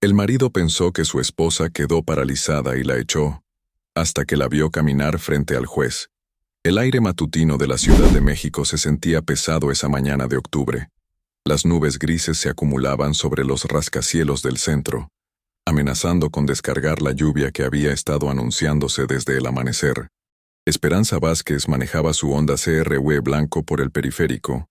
El marido pensó que su esposa quedó paralizada y la echó, hasta que la vio caminar frente al juez. El aire matutino de la Ciudad de México se sentía pesado esa mañana de octubre. Las nubes grises se acumulaban sobre los rascacielos del centro, amenazando con descargar la lluvia que había estado anunciándose desde el amanecer. Esperanza Vázquez manejaba su Honda CR-V blanco por el periférico,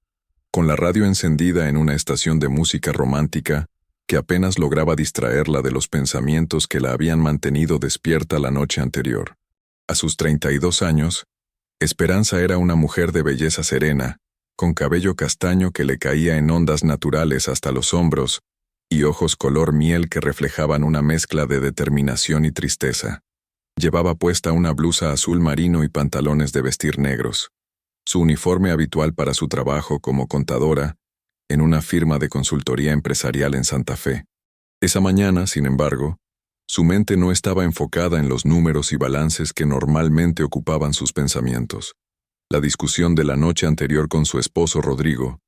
con la radio encendida en una estación de música romántica que apenas lograba distraerla de los pensamientos que la habían mantenido despierta la noche anterior. A sus 32 años, Esperanza era una mujer de belleza serena, con cabello castaño que le caía en ondas naturales hasta los hombros y ojos color miel que reflejaban una mezcla de determinación y tristeza. Llevaba puesta una blusa azul marino y pantalones de vestir negros, su uniforme habitual para su trabajo como contadora en una firma de consultoría empresarial en Santa Fe. Esa mañana, sin embargo, su mente no estaba enfocada en los números y balances que normalmente ocupaban sus pensamientos. La discusión de la noche anterior con su esposo Rodrigo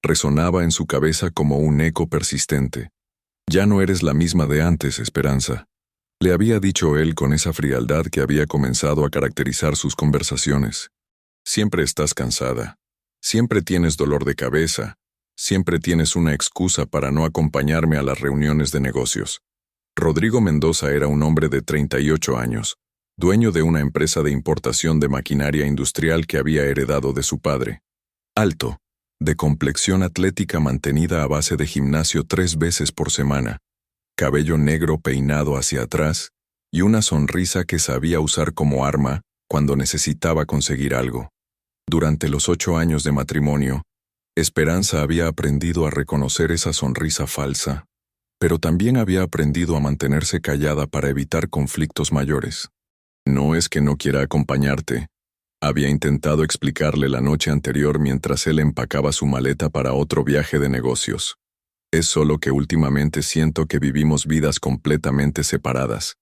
resonaba en su cabeza como un eco persistente. «Ya no eres la misma de antes, Esperanza», le había dicho él con esa frialdad que había comenzado a caracterizar sus conversaciones. «Siempre estás cansada. Siempre tienes dolor de cabeza. Siempre tienes una excusa para no acompañarme a las reuniones de negocios». Rodrigo Mendoza era un hombre de 38 años, dueño de una empresa de importación de maquinaria industrial que había heredado de su padre. Alto, de complexión atlética mantenida a base de gimnasio 3 veces por semana, cabello negro peinado hacia atrás y una sonrisa que sabía usar como arma cuando necesitaba conseguir algo. Durante los 8 años de matrimonio, Esperanza había aprendido a reconocer esa sonrisa falsa, pero también había aprendido a mantenerse callada para evitar conflictos mayores. «No es que no quiera acompañarte», había intentado explicarle la noche anterior mientras él empacaba su maleta para otro viaje de negocios. «Es solo que últimamente siento que vivimos vidas completamente separadas.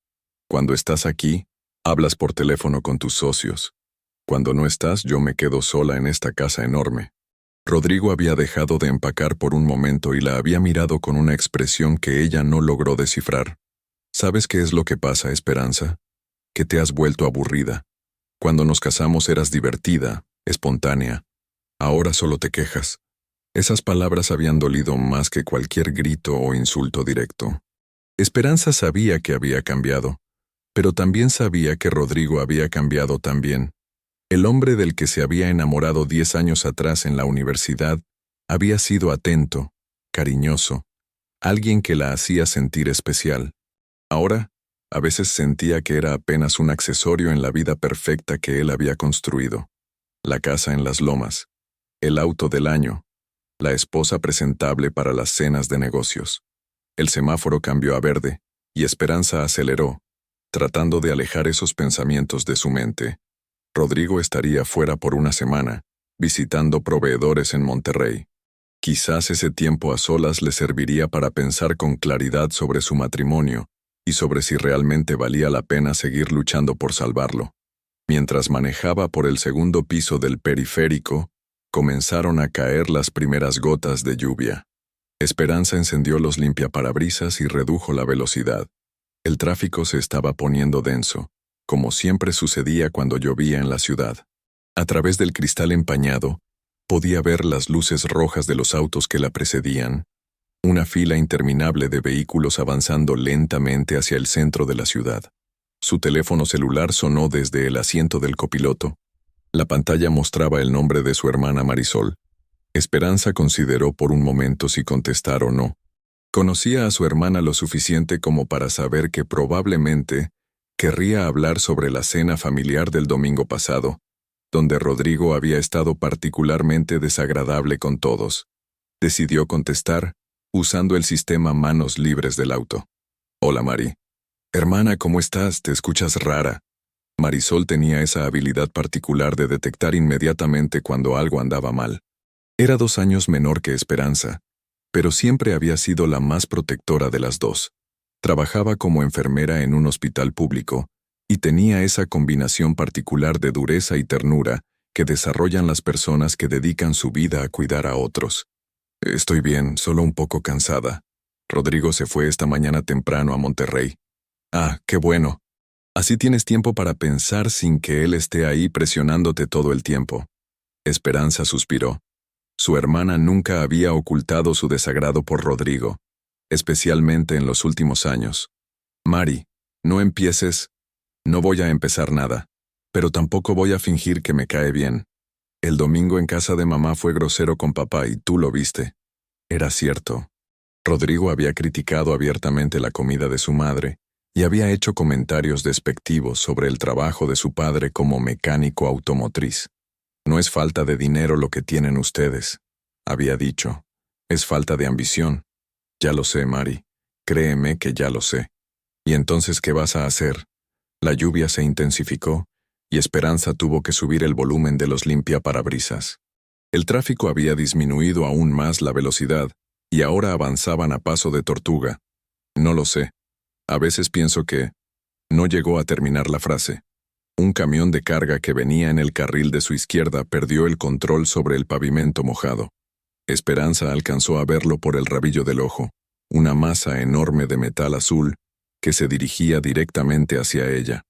Cuando estás aquí, hablas por teléfono con tus socios. Cuando no estás, yo me quedo sola en esta casa enorme». Rodrigo había dejado de empacar por un momento y la había mirado con una expresión que ella no logró descifrar. «¿Sabes qué es lo que pasa, Esperanza? Que te has vuelto aburrida. Cuando nos casamos eras divertida, espontánea. Ahora solo te quejas». Esas palabras habían dolido más que cualquier grito o insulto directo. Esperanza sabía que había cambiado, pero también sabía que Rodrigo había cambiado también. El hombre del que se había enamorado 10 años atrás en la universidad había sido atento, cariñoso, alguien que la hacía sentir especial. Ahora, a veces sentía que era apenas un accesorio en la vida perfecta que él había construido. La casa en las lomas, el auto del año, la esposa presentable para las cenas de negocios. El semáforo cambió a verde, y Esperanza aceleró, tratando de alejar esos pensamientos de su mente. Rodrigo estaría fuera por una semana, visitando proveedores en Monterrey. Quizás ese tiempo a solas le serviría para pensar con claridad sobre su matrimonio y sobre si realmente valía la pena seguir luchando por salvarlo. Mientras manejaba por el segundo piso del periférico, comenzaron a caer las primeras gotas de lluvia. Esperanza encendió los limpiaparabrisas y redujo la velocidad. El tráfico se estaba poniendo denso, como siempre sucedía cuando llovía en la ciudad. A través del cristal empañado, podía ver las luces rojas de los autos que la precedían, una fila interminable de vehículos avanzando lentamente hacia el centro de la ciudad. Su teléfono celular sonó desde el asiento del copiloto. La pantalla mostraba el nombre de su hermana Marisol. Esperanza consideró por un momento si contestar o no. Conocía a su hermana lo suficiente como para saber que probablemente querría hablar sobre la cena familiar del domingo pasado, donde Rodrigo había estado particularmente desagradable con todos. Decidió contestar, usando el sistema manos libres del auto. «Hola, Mari». «Hermana, ¿cómo estás? Te escuchas rara». Marisol tenía esa habilidad particular de detectar inmediatamente cuando algo andaba mal. Era 2 años menor que Esperanza, pero siempre había sido la más protectora de las dos. Trabajaba como enfermera en un hospital público y tenía esa combinación particular de dureza y ternura que desarrollan las personas que dedican su vida a cuidar a otros. «Estoy bien, solo un poco cansada». Rodrigo se fue esta mañana temprano a Monterrey. Ah, qué bueno. Así tienes tiempo para pensar sin que él esté ahí presionándote todo el tiempo. Esperanza suspiró. Su hermana nunca había ocultado su desagrado por Rodrigo, especialmente en los últimos años. Mari, no empieces. No voy a empezar nada, pero tampoco voy a fingir que me cae bien. El domingo en casa de mamá fue grosero con papá y tú lo viste. Era cierto. Rodrigo había criticado abiertamente la comida de su madre y había hecho comentarios despectivos sobre el trabajo de su padre como mecánico automotriz. No es falta de dinero lo que tienen ustedes, había dicho. Es falta de ambición. Ya lo sé, Mari. Créeme que ya lo sé. ¿Y entonces qué vas a hacer? La lluvia se intensificó y Esperanza tuvo que subir el volumen de los limpiaparabrisas. El tráfico había disminuido aún más la velocidad y ahora avanzaban a paso de tortuga. No lo sé. A veces pienso que... No llegó a terminar la frase. Un camión de carga que venía en el carril de su izquierda perdió el control sobre el pavimento mojado. Esperanza alcanzó a verlo por el rabillo del ojo, una masa enorme de metal azul que se dirigía directamente hacia ella.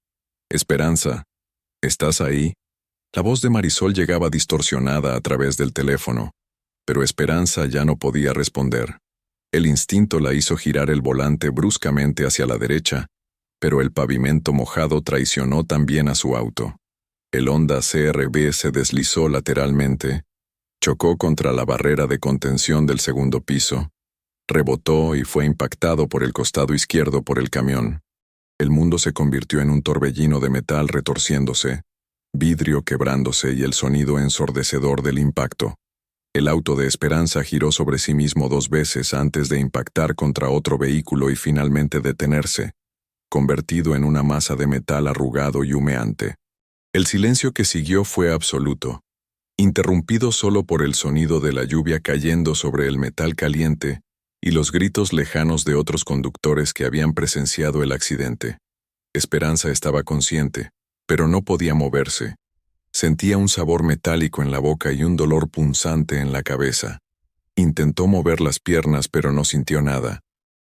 Esperanza, ¿estás ahí? La voz de Marisol llegaba distorsionada a través del teléfono, pero Esperanza ya no podía responder. El instinto la hizo girar el volante bruscamente hacia la derecha, pero el pavimento mojado traicionó también a su auto. El Honda CR-V se deslizó lateralmente, chocó contra la barrera de contención del segundo piso, rebotó y fue impactado por el costado izquierdo por el camión. El mundo se convirtió en un torbellino de metal retorciéndose, vidrio quebrándose y el sonido ensordecedor del impacto. El auto de Esperanza giró sobre sí mismo 2 veces antes de impactar contra otro vehículo y finalmente detenerse, convertido en una masa de metal arrugado y humeante. El silencio que siguió fue absoluto, interrumpido solo por el sonido de la lluvia cayendo sobre el metal caliente y los gritos lejanos de otros conductores que habían presenciado el accidente. Esperanza estaba consciente, pero no podía moverse. Sentía un sabor metálico en la boca y un dolor punzante en la cabeza. Intentó mover las piernas, pero no sintió nada.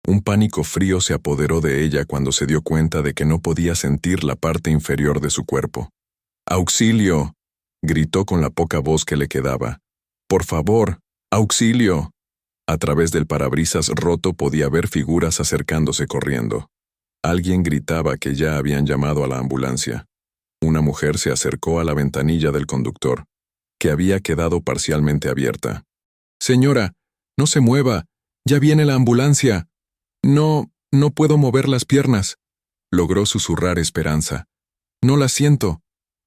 Un pánico frío se apoderó de ella cuando se dio cuenta de que no podía sentir la parte inferior de su cuerpo. ¡Auxilio!, gritó con la poca voz que le quedaba. ¡Por favor! ¡Auxilio! A través del parabrisas roto podía ver figuras acercándose corriendo. Alguien gritaba que ya habían llamado a la ambulancia. Una mujer se acercó a la ventanilla del conductor, que había quedado parcialmente abierta. «Señora, no se mueva. Ya viene la ambulancia. No puedo mover las piernas», logró susurrar Esperanza. «No la siento».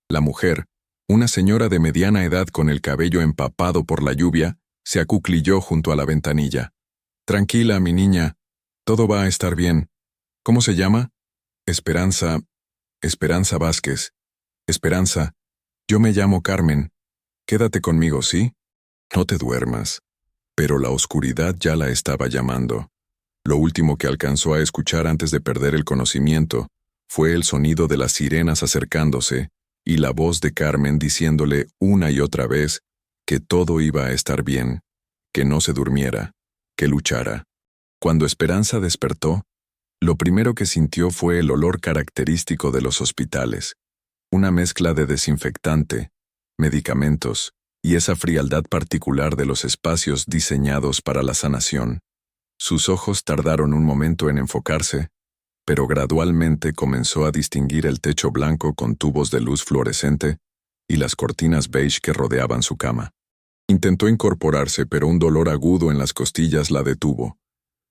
La mujer, una señora de mediana edad con el cabello empapado por la lluvia, se acuclilló junto a la ventanilla. «Tranquila, mi niña. Todo va a estar bien. ¿Cómo se llama?» Esperanza Vázquez. Esperanza, yo me llamo Carmen. Quédate conmigo, ¿sí? No te duermas. Pero la oscuridad ya la estaba llamando. Lo último que alcanzó a escuchar antes de perder el conocimiento fue el sonido de las sirenas acercándose y la voz de Carmen diciéndole una y otra vez que todo iba a estar bien, que no se durmiera, que luchara. Cuando Esperanza despertó, lo primero que sintió fue el olor característico de los hospitales, una mezcla de desinfectante, medicamentos y esa frialdad particular de los espacios diseñados para la sanación. Sus ojos tardaron un momento en enfocarse, pero gradualmente comenzó a distinguir el techo blanco con tubos de luz fluorescente y las cortinas beige que rodeaban su cama. Intentó incorporarse, pero un dolor agudo en las costillas la detuvo.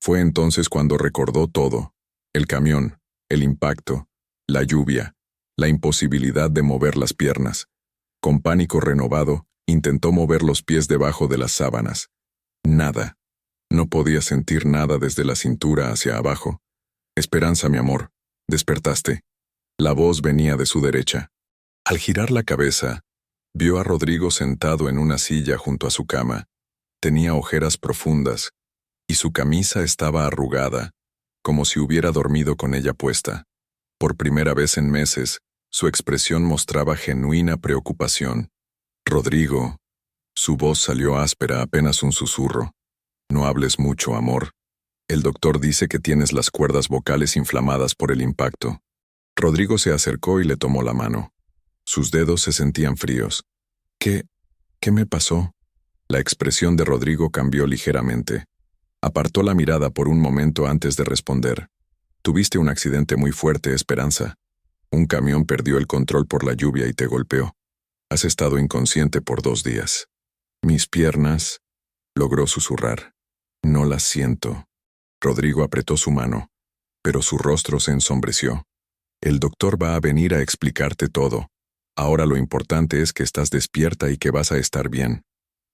Fue entonces cuando recordó todo: el camión, el impacto, la lluvia, la imposibilidad de mover las piernas. Con pánico renovado, intentó mover los pies debajo de las sábanas. Nada. No podía sentir nada desde la cintura hacia abajo. Esperanza, mi amor, despertaste. La voz venía de su derecha. Al girar la cabeza, vio a Rodrigo sentado en una silla junto a su cama. Tenía ojeras profundas, y su camisa estaba arrugada, como si hubiera dormido con ella puesta. Por primera vez en meses, su expresión mostraba genuina preocupación. «Rodrigo», su voz salió áspera, apenas un susurro. «No hables mucho, amor. El doctor dice que tienes las cuerdas vocales inflamadas por el impacto. Rodrigo se acercó y le tomó la mano. Sus dedos se sentían fríos. ¿Qué me pasó? La expresión de Rodrigo cambió ligeramente. Apartó la mirada por un momento antes de responder. Tuviste un accidente muy fuerte, Esperanza. Un camión perdió el control por la lluvia y te golpeó. Has estado inconsciente por 2 días. Mis piernas, logró susurrar. No las siento. Rodrigo apretó su mano, pero su rostro se ensombreció. El doctor va a venir a explicarte todo. Ahora lo importante es que estás despierta y que vas a estar bien.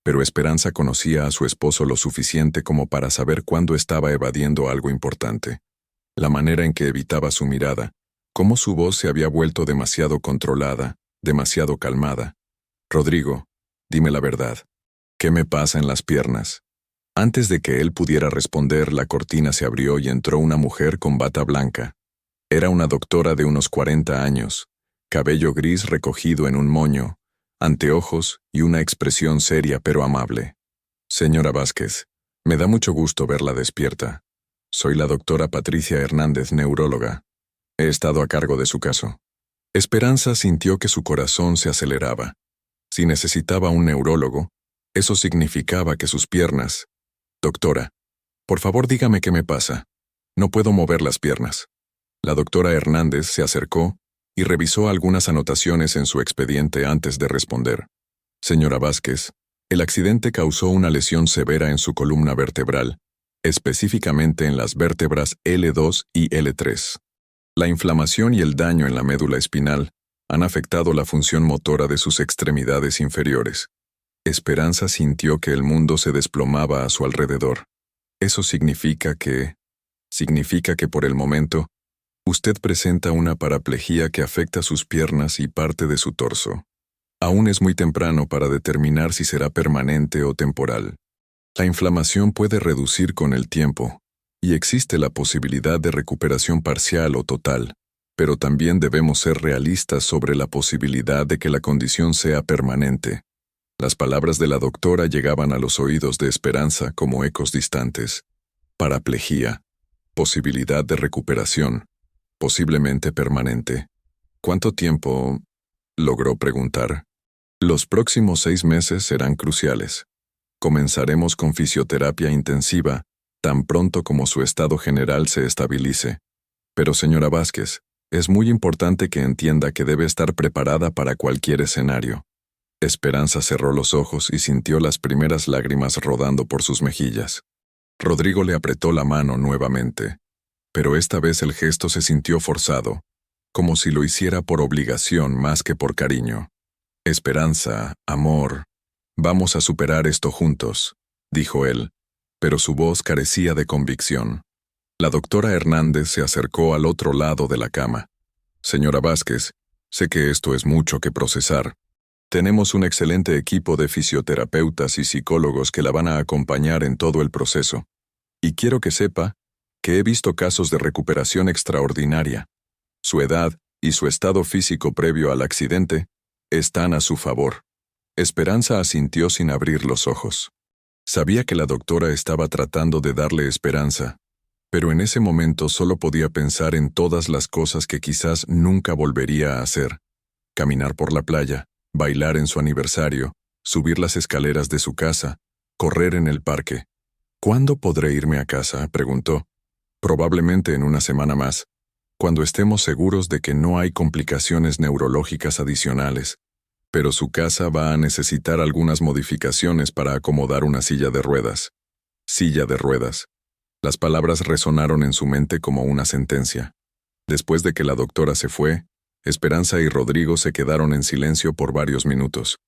Pero Esperanza conocía a su esposo lo suficiente como para saber cuándo estaba evadiendo algo importante. La manera en que evitaba su mirada, cómo su voz se había vuelto demasiado controlada, demasiado calmada. Rodrigo, dime la verdad. ¿Qué me pasa en las piernas? Antes de que él pudiera responder, la cortina se abrió y entró una mujer con bata blanca. Era una doctora de unos 40 años, cabello gris recogido en un moño, anteojos y una expresión seria pero amable. Señora Vázquez, me da mucho gusto verla despierta. Soy la doctora Patricia Hernández, neuróloga. He estado a cargo de su caso. Esperanza sintió que su corazón se aceleraba. Si necesitaba un neurólogo, eso significaba que sus piernas... Doctora, por favor dígame qué me pasa. No puedo mover las piernas. La doctora Hernández se acercó y revisó algunas anotaciones en su expediente antes de responder. Señora Vázquez, el accidente causó una lesión severa en su columna vertebral, específicamente en las vértebras L2 y L3. La inflamación y el daño en la médula espinal han afectado la función motora de sus extremidades inferiores. Esperanza sintió que el mundo se desplomaba a su alrededor. Eso significa que por el momento, usted presenta una paraplegia que afecta sus piernas y parte de su torso. Aún es muy temprano para determinar si será permanente o temporal. La inflamación puede reducir con el tiempo, y existe la posibilidad de recuperación parcial o total, pero también debemos ser realistas sobre la posibilidad de que la condición sea permanente. Las palabras de la doctora llegaban a los oídos de Esperanza como ecos distantes. Paraplegia. Posibilidad de recuperación. Posiblemente permanente. ¿Cuánto tiempo? Logró preguntar. Los próximos 6 meses serán cruciales. Comenzaremos con fisioterapia intensiva, tan pronto como su estado general se estabilice. Pero señora Vázquez, es muy importante que entienda que debe estar preparada para cualquier escenario. Esperanza cerró los ojos y sintió las primeras lágrimas rodando por sus mejillas. Rodrigo le apretó la mano nuevamente, pero esta vez el gesto se sintió forzado, como si lo hiciera por obligación más que por cariño. Esperanza, amor, vamos a superar esto juntos, dijo él, pero su voz carecía de convicción. La doctora Hernández se acercó al otro lado de la cama. Señora Vázquez, sé que esto es mucho que procesar. Tenemos un excelente equipo de fisioterapeutas y psicólogos que la van a acompañar en todo el proceso. Y quiero que sepa que he visto casos de recuperación extraordinaria. Su edad y su estado físico previo al accidente están a su favor. Esperanza asintió sin abrir los ojos. Sabía que la doctora estaba tratando de darle esperanza, pero en ese momento solo podía pensar en todas las cosas que quizás nunca volvería a hacer. Caminar por la playa, bailar en su aniversario, subir las escaleras de su casa, correr en el parque. ¿Cuándo podré irme a casa?, preguntó. Probablemente en una semana más, cuando estemos seguros de que no hay complicaciones neurológicas adicionales. Pero su casa va a necesitar algunas modificaciones para acomodar una silla de ruedas. Silla de ruedas. Las palabras resonaron en su mente como una sentencia. Después de que la doctora se fue, Esperanza y Rodrigo se quedaron en silencio por varios minutos.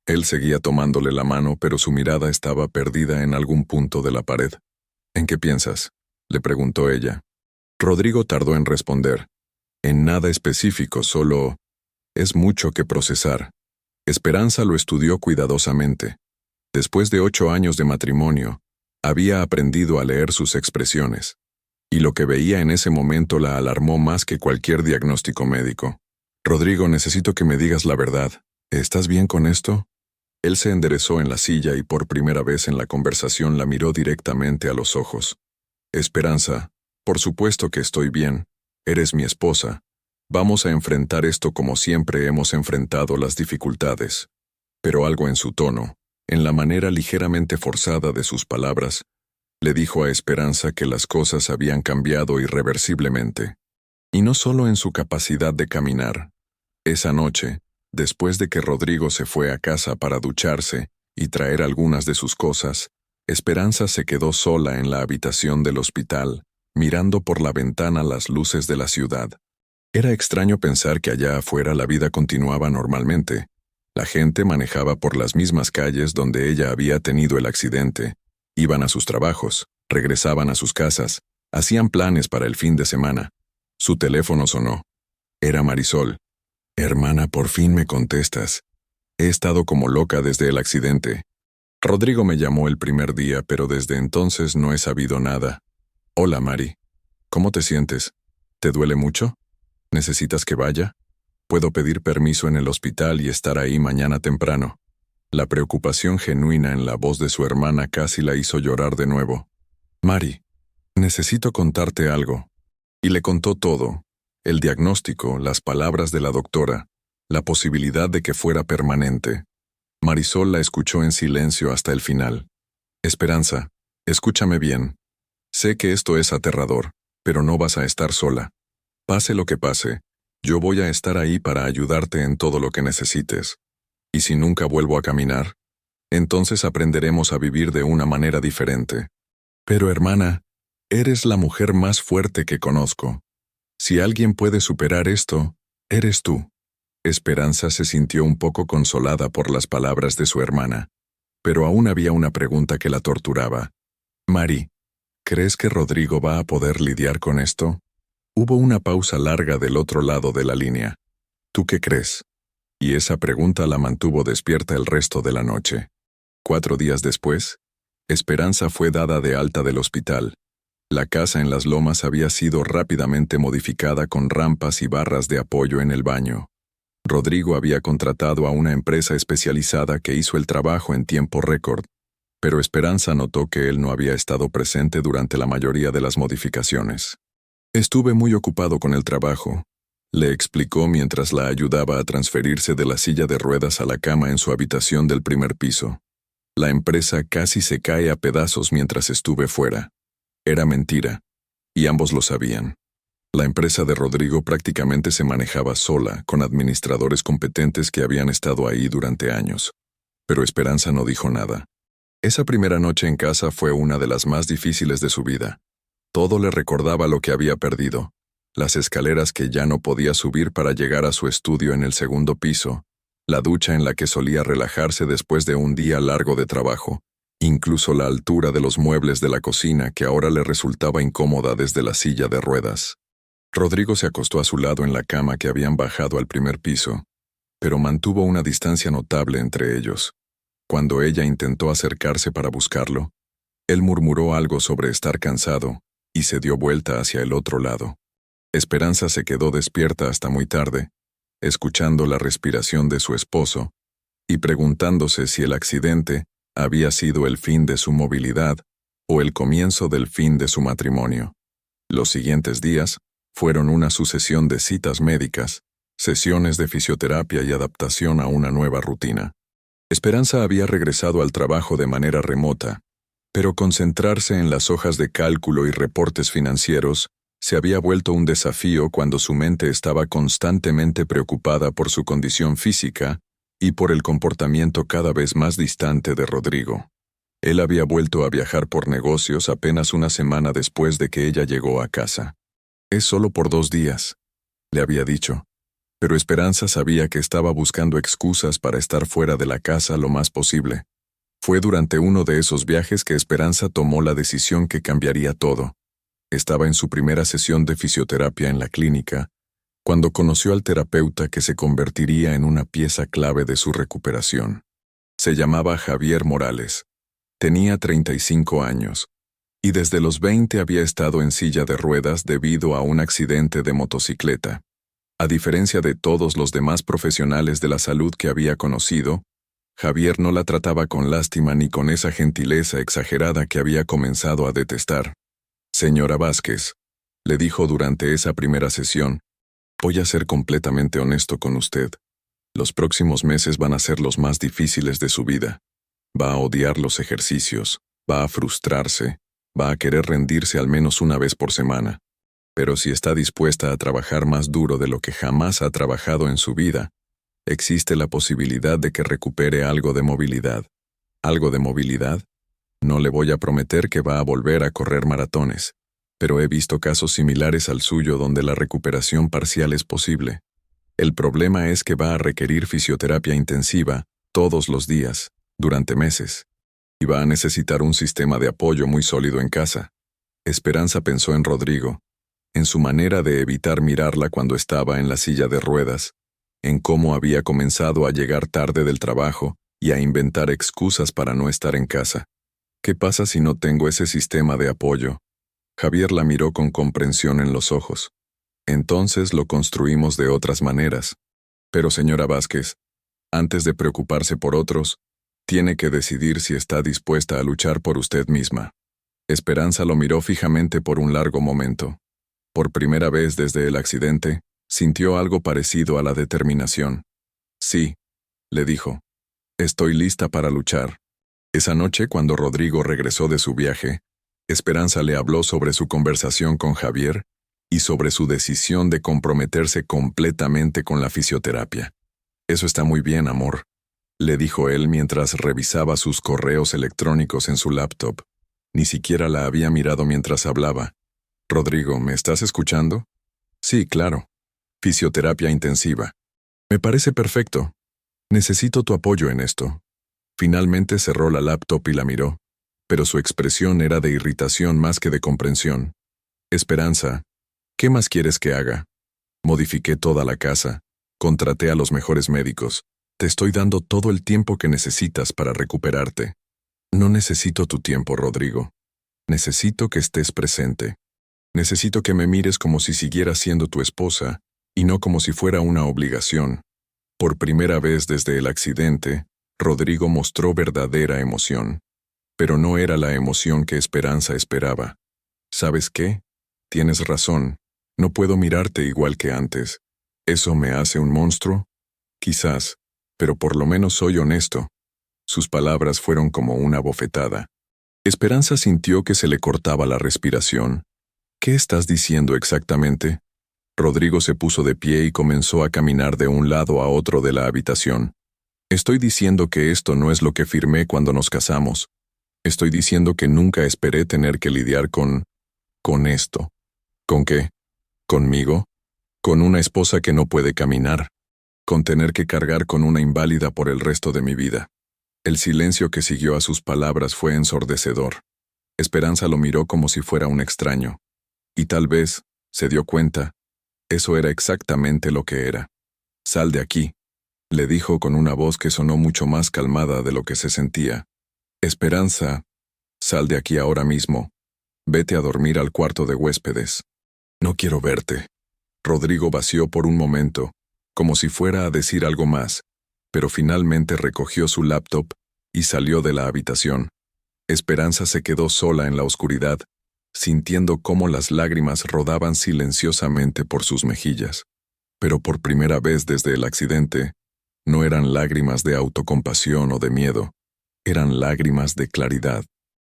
Él seguía tomándole la mano, pero su mirada estaba perdida en algún punto de la pared. ¿En qué piensas?, le preguntó ella. Rodrigo tardó en responder. En nada específico, solo... Es mucho que procesar. Esperanza lo estudió cuidadosamente. Después de 8 años de matrimonio, había aprendido a leer sus expresiones. Y lo que veía en ese momento la alarmó más que cualquier diagnóstico médico. Rodrigo, necesito que me digas la verdad. ¿Estás bien con esto? Él se enderezó en la silla y por primera vez en la conversación la miró directamente a los ojos. Esperanza, por supuesto que estoy bien. Eres mi esposa. Vamos a enfrentar esto como siempre hemos enfrentado las dificultades. Pero algo en su tono, en la manera ligeramente forzada de sus palabras, le dijo a Esperanza que las cosas habían cambiado irreversiblemente. Y no solo en su capacidad de caminar. Esa noche, después de que Rodrigo se fue a casa para ducharse y traer algunas de sus cosas, Esperanza se quedó sola en la habitación del hospital, mirando por la ventana las luces de la ciudad. Era extraño pensar que allá afuera la vida continuaba normalmente. La gente manejaba por las mismas calles donde ella había tenido el accidente. Iban a sus trabajos, regresaban a sus casas, hacían planes para el fin de semana. Su teléfono sonó. Era Marisol. «Hermana, por fin me contestas. He estado como loca desde el accidente. Rodrigo me llamó el primer día, pero desde entonces no he sabido nada. Hola, Mari. ¿Cómo te sientes? ¿Te duele mucho? ¿Necesitas que vaya? Puedo pedir permiso en el hospital y estar ahí mañana temprano». La preocupación genuina en la voz de su hermana casi la hizo llorar de nuevo. «Mari, necesito contarte algo». Y le contó todo. El diagnóstico, las palabras de la doctora, la posibilidad de que fuera permanente. Marisol la escuchó en silencio hasta el final. «Esperanza, escúchame bien. Sé que esto es aterrador, pero no vas a estar sola. Pase lo que pase, yo voy a estar ahí para ayudarte en todo lo que necesites. Y si nunca vuelvo a caminar, entonces aprenderemos a vivir de una manera diferente. Pero hermana, eres la mujer más fuerte que conozco. Si alguien puede superar esto, eres tú». Esperanza se sintió un poco consolada por las palabras de su hermana, pero aún había una pregunta que la torturaba. «Mari, ¿crees que Rodrigo va a poder lidiar con esto?» Hubo una pausa larga del otro lado de la línea. «¿Tú qué crees?» Y esa pregunta la mantuvo despierta el resto de la noche. 4 días después, Esperanza fue dada de alta del hospital. La casa en las lomas había sido rápidamente modificada con rampas y barras de apoyo en el baño. Rodrigo había contratado a una empresa especializada que hizo el trabajo en tiempo récord, pero Esperanza notó que él no había estado presente durante la mayoría de las modificaciones. «Estuve muy ocupado con el trabajo», le explicó mientras la ayudaba a transferirse de la silla de ruedas a la cama en su habitación del primer piso. «La empresa casi se cae a pedazos mientras estuve fuera». Era mentira, y ambos lo sabían. La empresa de Rodrigo prácticamente se manejaba sola, con administradores competentes que habían estado ahí durante años. Pero Esperanza no dijo nada. Esa primera noche en casa fue una de las más difíciles de su vida. Todo le recordaba lo que había perdido. Las escaleras que ya no podía subir para llegar a su estudio en el segundo piso, la ducha en la que solía relajarse después de un día largo de trabajo, incluso la altura de los muebles de la cocina que ahora le resultaba incómoda desde la silla de ruedas. Rodrigo se acostó a su lado en la cama que habían bajado al primer piso, pero mantuvo una distancia notable entre ellos. Cuando ella intentó acercarse para buscarlo, él murmuró algo sobre estar cansado y se dio vuelta hacia el otro lado. Esperanza se quedó despierta hasta muy tarde, escuchando la respiración de su esposo y preguntándose si el accidente había sido el fin de su movilidad o el comienzo del fin de su matrimonio. Los siguientes días fueron una sucesión de citas médicas, sesiones de fisioterapia y adaptación a una nueva rutina. Esperanza había regresado al trabajo de manera remota, pero concentrarse en las hojas de cálculo y reportes financieros se había vuelto un desafío cuando su mente estaba constantemente preocupada por su condición física y por el comportamiento cada vez más distante de Rodrigo. Él había vuelto a viajar por negocios apenas una semana después de que ella llegó a casa. «Es solo por 2 días», le había dicho, pero Esperanza sabía que estaba buscando excusas para estar fuera de la casa lo más posible. Fue durante uno de esos viajes que Esperanza tomó la decisión que cambiaría todo. Estaba en su primera sesión de fisioterapia en la clínica, cuando conoció al terapeuta que se convertiría en una pieza clave de su recuperación. Se llamaba Javier Morales. Tenía 35 años, y desde los 20 había estado en silla de ruedas debido a un accidente de motocicleta. A diferencia de todos los demás profesionales de la salud que había conocido, Javier no la trataba con lástima ni con esa gentileza exagerada que había comenzado a detestar. Señora Vázquez, le dijo durante esa primera sesión, voy a ser completamente honesto con usted. Los próximos meses van a ser los más difíciles de su vida. Va a odiar los ejercicios, va a frustrarse, va a querer rendirse al menos una vez por semana. Pero si está dispuesta a trabajar más duro de lo que jamás ha trabajado en su vida, existe la posibilidad de que recupere algo de movilidad. ¿Algo de movilidad? No le voy a prometer que va a volver a correr maratones, pero he visto casos similares al suyo donde la recuperación parcial es posible. El problema es que va a requerir fisioterapia intensiva todos los días, durante meses, y va a necesitar un sistema de apoyo muy sólido en casa. Esperanza pensó en Rodrigo, en su manera de evitar mirarla cuando estaba en la silla de ruedas, en cómo había comenzado a llegar tarde del trabajo y a inventar excusas para no estar en casa. ¿Qué pasa si no tengo ese sistema de apoyo? Javier la miró con comprensión en los ojos. Entonces lo construimos de otras maneras. Pero señora Vázquez, antes de preocuparse por otros, tiene que decidir si está dispuesta a luchar por usted misma. Esperanza lo miró fijamente por un largo momento. Por primera vez desde el accidente, sintió algo parecido a la determinación. Sí, le dijo. Estoy lista para luchar. Esa noche, cuando Rodrigo regresó de su viaje, Esperanza le habló sobre su conversación con Javier y sobre su decisión de comprometerse completamente con la fisioterapia. Eso está muy bien, amor, le dijo él mientras revisaba sus correos electrónicos en su laptop. Ni siquiera la había mirado mientras hablaba. Rodrigo, ¿me estás escuchando? Sí, claro. Fisioterapia intensiva. Me parece perfecto. Necesito tu apoyo en esto. Finalmente cerró la laptop y la miró, pero su expresión era de irritación más que de comprensión. Esperanza, ¿qué más quieres que haga? Modifiqué toda la casa, contraté a los mejores médicos, te estoy dando todo el tiempo que necesitas para recuperarte. No necesito tu tiempo, Rodrigo. Necesito que estés presente. Necesito que me mires como si siguiera siendo tu esposa, y no como si fuera una obligación. Por primera vez desde el accidente, Rodrigo mostró verdadera emoción. Pero no era la emoción que Esperanza esperaba. ¿Sabes qué? Tienes razón. No puedo mirarte igual que antes. ¿Eso me hace un monstruo? Quizás, pero por lo menos soy honesto. Sus palabras fueron como una bofetada. Esperanza sintió que se le cortaba la respiración. ¿Qué estás diciendo exactamente? Rodrigo se puso de pie y comenzó a caminar de un lado a otro de la habitación. Estoy diciendo que esto no es lo que firmé cuando nos casamos. Estoy diciendo que nunca esperé tener que lidiar con esto. ¿Con qué? ¿Conmigo? Con una esposa que no puede caminar. Con tener que cargar con una inválida por el resto de mi vida. El silencio que siguió a sus palabras fue ensordecedor. Esperanza lo miró como si fuera un extraño. Y tal vez, se dio cuenta, eso era exactamente lo que era. Sal de aquí, le dijo con una voz que sonó mucho más calmada de lo que se sentía. Esperanza, sal de aquí ahora mismo. Vete a dormir al cuarto de huéspedes. No quiero verte. Rodrigo vació por un momento, como si fuera a decir algo más, pero finalmente recogió su laptop y salió de la habitación. Esperanza se quedó sola en la oscuridad, sintiendo cómo las lágrimas rodaban silenciosamente por sus mejillas. Pero por primera vez desde el accidente, no eran lágrimas de autocompasión o de miedo, eran lágrimas de claridad.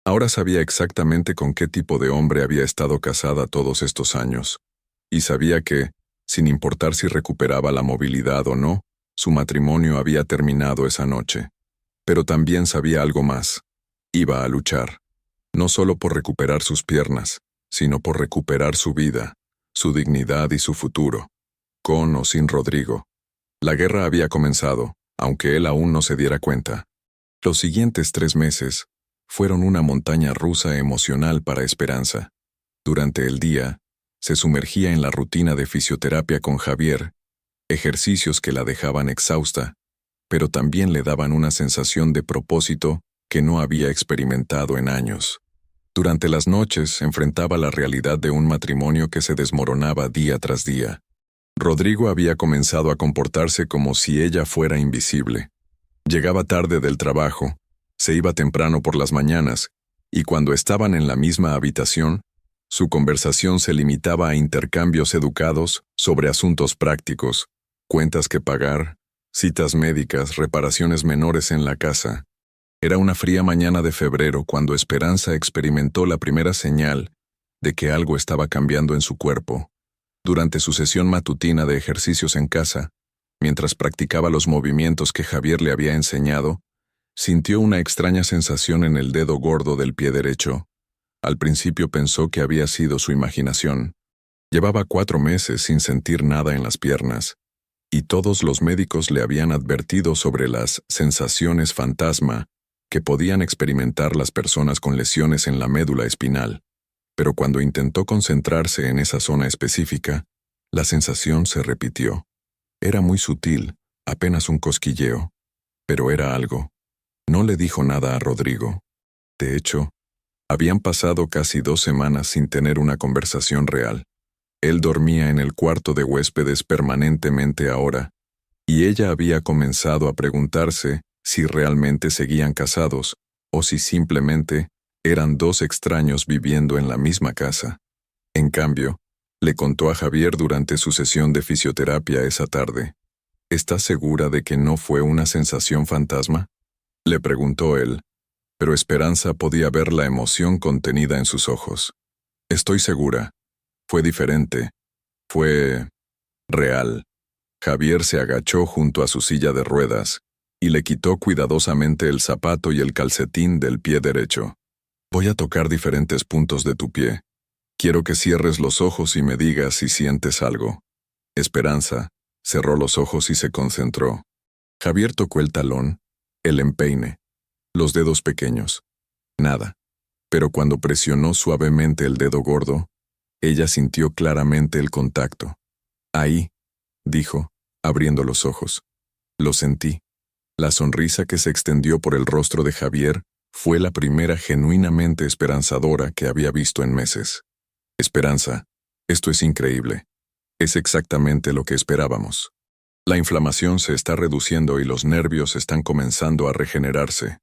Ahora sabía exactamente con qué tipo de hombre había estado casada todos estos años, y sabía que, sin importar si recuperaba la movilidad o no, su matrimonio había terminado esa noche. Pero también sabía algo más. Iba a luchar. No solo por recuperar sus piernas, sino por recuperar su vida, su dignidad y su futuro, con o sin Rodrigo. La guerra había comenzado, aunque él aún no se diera cuenta. Los siguientes 3 meses fueron una montaña rusa emocional para Esperanza. Durante el día, se sumergía en la rutina de fisioterapia con Javier, ejercicios que la dejaban exhausta, pero también le daban una sensación de propósito que no había experimentado en años. Durante las noches enfrentaba la realidad de un matrimonio que se desmoronaba día tras día. Rodrigo había comenzado a comportarse como si ella fuera invisible. Llegaba tarde del trabajo, se iba temprano por las mañanas, y cuando estaban en la misma habitación, Su conversación se limitaba a intercambios educados sobre asuntos prácticos, cuentas que pagar, citas médicas, reparaciones menores en la casa. Era una fría mañana de febrero cuando Esperanza experimentó la primera señal de que algo estaba cambiando en su cuerpo. Durante su sesión matutina de ejercicios en casa, mientras practicaba los movimientos que Javier le había enseñado, sintió una extraña sensación en el dedo gordo del pie derecho. Al principio pensó que había sido su imaginación. Llevaba 4 meses sin sentir nada en las piernas, y todos los médicos le habían advertido sobre las sensaciones fantasma que podían experimentar las personas con lesiones en la médula espinal. Pero cuando intentó concentrarse en esa zona específica, la sensación se repitió. Era muy sutil, apenas un cosquilleo, pero era algo. No le dijo nada a Rodrigo. De hecho, habían pasado casi 2 semanas sin tener una conversación real. Él dormía en el cuarto de huéspedes permanentemente ahora, y ella había comenzado a preguntarse si realmente seguían casados, o si simplemente eran 2 extraños viviendo en la misma casa. En cambio, le contó a Javier durante su sesión de fisioterapia esa tarde. ¿Estás segura de que no fue una sensación fantasma?, le preguntó él, pero Esperanza podía ver la emoción contenida en sus ojos. Estoy segura. Fue diferente. Fue real. Javier se agachó junto a su silla de ruedas y le quitó cuidadosamente el zapato y el calcetín del pie derecho. Voy a tocar diferentes puntos de tu pie. Quiero que cierres los ojos y me digas si sientes algo. Esperanza cerró los ojos y se concentró. Javier tocó el talón, el empeine, los dedos pequeños. Nada. Pero cuando presionó suavemente el dedo gordo, ella sintió claramente el contacto. Ahí, dijo, abriendo los ojos. Lo sentí. La sonrisa que se extendió por el rostro de Javier fue la primera genuinamente esperanzadora que había visto en meses. Esperanza, esto es increíble. Es exactamente lo que esperábamos. La inflamación se está reduciendo y los nervios están comenzando a regenerarse.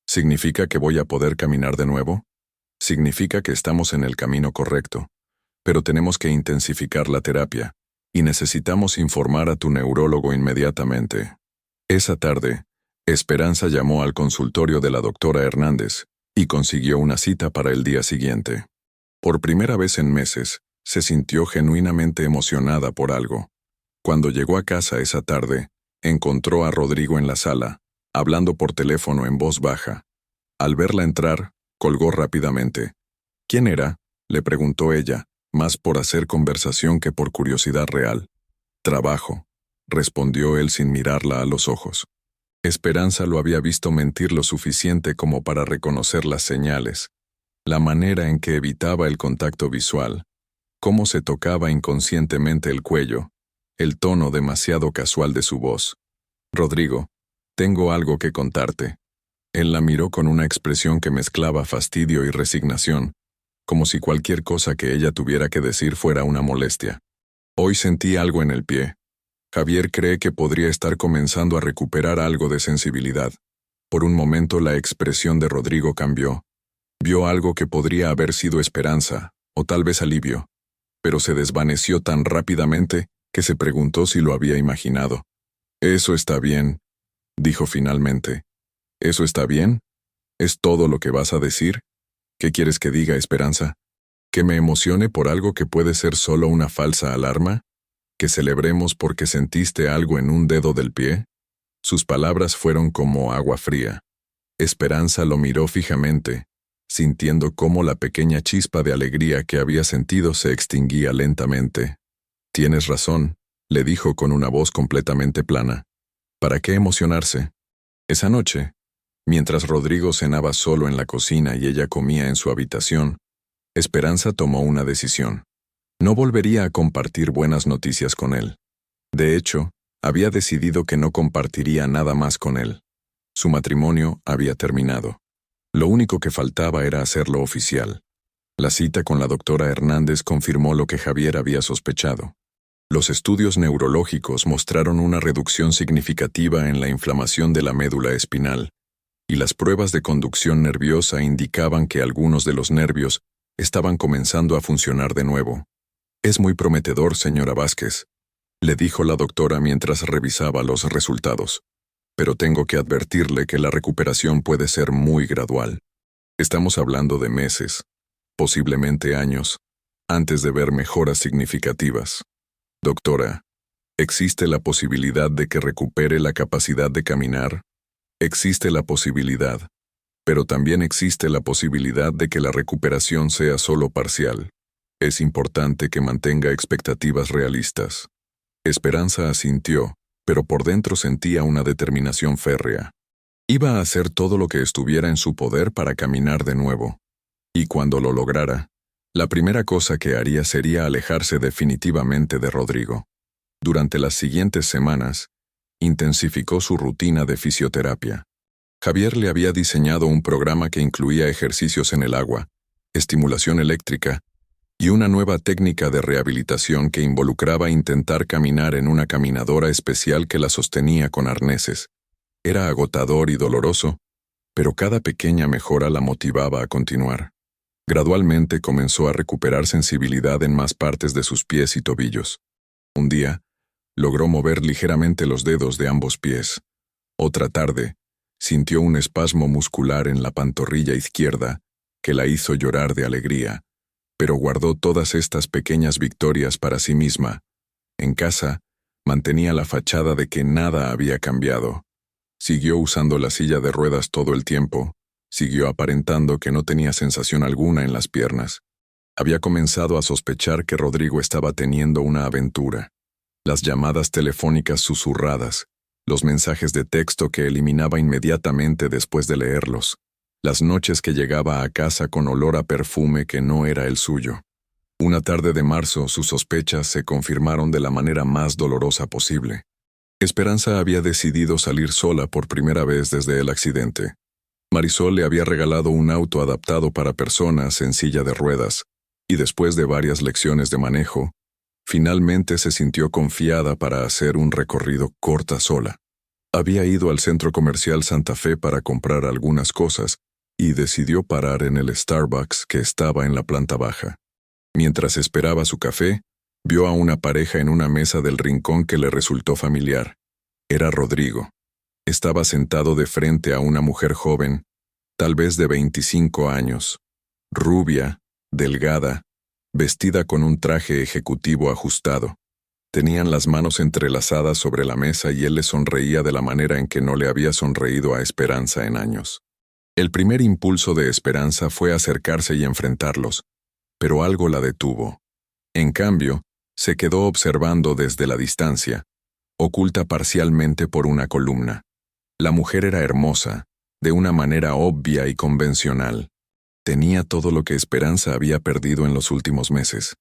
¿Significa que voy a poder caminar de nuevo? Significa que estamos en el camino correcto. Pero tenemos que intensificar la terapia, y necesitamos informar a tu neurólogo inmediatamente. Esa tarde, Esperanza llamó al consultorio de la doctora Hernández y consiguió una cita para el día siguiente. Por primera vez en meses, se sintió genuinamente emocionada por algo. Cuando llegó a casa esa tarde, encontró a Rodrigo en la sala, hablando por teléfono en voz baja. Al verla entrar, colgó rápidamente. ¿Quién era?, le preguntó ella, más por hacer conversación que por curiosidad real. Trabajo, respondió él sin mirarla a los ojos. Esperanza lo había visto mentir lo suficiente como para reconocer las señales, la manera en que evitaba el contacto visual, cómo se tocaba inconscientemente el cuello, el tono demasiado casual de su voz. Rodrigo, tengo algo que contarte. Él la miró con una expresión que mezclaba fastidio y resignación, como si cualquier cosa que ella tuviera que decir fuera una molestia. Hoy sentí algo en el pie. Javier cree que podría estar comenzando a recuperar algo de sensibilidad. Por un momento la expresión de Rodrigo cambió. Vio algo que podría haber sido esperanza, o tal vez alivio, pero se desvaneció tan rápidamente que se preguntó si lo había imaginado. «Eso está bien», dijo finalmente. «¿Eso está bien? ¿Es todo lo que vas a decir? ¿Qué quieres que diga, Esperanza? ¿Que me emocione por algo que puede ser solo una falsa alarma? ¿Que celebremos porque sentiste algo en un dedo del pie?» Sus palabras fueron como agua fría. Esperanza lo miró fijamente, sintiendo cómo la pequeña chispa de alegría que había sentido se extinguía lentamente. «Tienes razón», le dijo con una voz completamente plana. «¿Para qué emocionarse?» Esa noche, mientras Rodrigo cenaba solo en la cocina y ella comía en su habitación, Esperanza tomó una decisión. No volvería a compartir buenas noticias con él. De hecho, había decidido que no compartiría nada más con él. Su matrimonio había terminado. Lo único que faltaba era hacerlo oficial. La cita con la doctora Hernández confirmó lo que Javier había sospechado. Los estudios neurológicos mostraron una reducción significativa en la inflamación de la médula espinal, y las pruebas de conducción nerviosa indicaban que algunos de los nervios estaban comenzando a funcionar de nuevo. «Es muy prometedor, señora Vázquez», le dijo la doctora mientras revisaba los resultados. «Pero tengo que advertirle que la recuperación puede ser muy gradual. Estamos hablando de meses, posiblemente años, antes de ver mejoras significativas. Doctora, ¿existe la posibilidad de que recupere la capacidad de caminar? Existe la posibilidad, pero también existe la posibilidad de que la recuperación sea solo parcial. Es importante que mantenga expectativas realistas». Esperanza asintió, pero por dentro sentía una determinación férrea. Iba a hacer todo lo que estuviera en su poder para caminar de nuevo. Y cuando lo lograra, la primera cosa que haría sería alejarse definitivamente de Rodrigo. Durante las siguientes semanas, intensificó su rutina de fisioterapia. Javier le había diseñado un programa que incluía ejercicios en el agua, estimulación eléctrica y una nueva técnica de rehabilitación que involucraba intentar caminar en una caminadora especial que la sostenía con arneses. Era agotador y doloroso, pero cada pequeña mejora la motivaba a continuar. Gradualmente comenzó a recuperar sensibilidad en más partes de sus pies y tobillos. Un día, logró mover ligeramente los dedos de ambos pies. Otra tarde, sintió un espasmo muscular en la pantorrilla izquierda que la hizo llorar de alegría, pero guardó todas estas pequeñas victorias para sí misma. En casa, mantenía la fachada de que nada había cambiado. Siguió usando la silla de ruedas todo el tiempo, siguió aparentando que no tenía sensación alguna en las piernas. Había comenzado a sospechar que Rodrigo estaba teniendo una aventura. Las llamadas telefónicas susurradas, los mensajes de texto que eliminaba inmediatamente después de leerlos, las noches que llegaba a casa con olor a perfume que no era el suyo. Una tarde de marzo, sus sospechas se confirmaron de la manera más dolorosa posible. Esperanza había decidido salir sola por primera vez desde el accidente. Marisol le había regalado un auto adaptado para personas en silla de ruedas, y después de varias lecciones de manejo, finalmente se sintió confiada para hacer un recorrido corta sola. Había ido al centro comercial Santa Fe para comprar algunas cosas, y decidió parar en el Starbucks que estaba en la planta baja. Mientras esperaba su café, vio a una pareja en una mesa del rincón que le resultó familiar. Era Rodrigo. Estaba sentado de frente a una mujer joven, tal vez de 25 años, rubia, delgada, vestida con un traje ejecutivo ajustado. Tenían las manos entrelazadas sobre la mesa y él le sonreía de la manera en que no le había sonreído a Esperanza en años. El primer impulso de Esperanza fue acercarse y enfrentarlos, pero algo la detuvo. En cambio, se quedó observando desde la distancia, oculta parcialmente por una columna. La mujer era hermosa, de una manera obvia y convencional. Tenía todo lo que Esperanza había perdido en los últimos meses: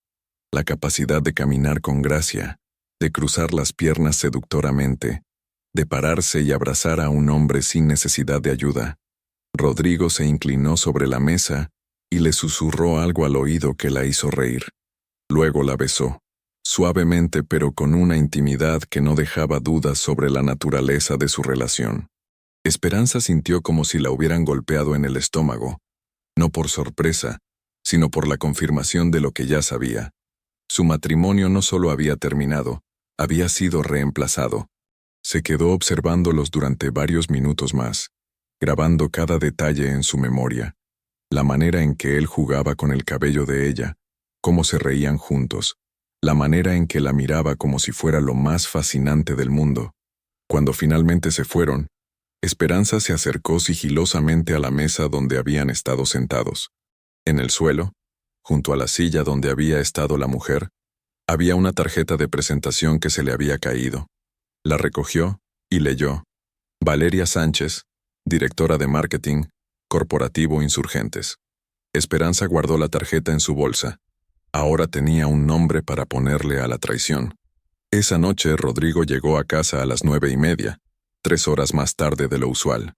la capacidad de caminar con gracia, de cruzar las piernas seductoramente, de pararse y abrazar a un hombre sin necesidad de ayuda. Rodrigo se inclinó sobre la mesa y le susurró algo al oído que la hizo reír. Luego la besó, suavemente pero con una intimidad que no dejaba dudas sobre la naturaleza de su relación. Esperanza sintió como si la hubieran golpeado en el estómago, no por sorpresa, sino por la confirmación de lo que ya sabía. Su matrimonio no solo había terminado, había sido reemplazado. Se quedó observándolos durante varios minutos más, grabando cada detalle en su memoria: la manera en que él jugaba con el cabello de ella, cómo se reían juntos, la manera en que la miraba como si fuera lo más fascinante del mundo. Cuando finalmente se fueron, Esperanza se acercó sigilosamente a la mesa donde habían estado sentados. En el suelo, junto a la silla donde había estado la mujer, había una tarjeta de presentación que se le había caído. La recogió y leyó: Valeria Sánchez, directora de marketing, Corporativo Insurgentes. Esperanza guardó la tarjeta en su bolsa. Ahora tenía un nombre para ponerle a la traición. Esa noche Rodrigo llegó a casa a las 9:30, 3 horas más tarde de lo usual.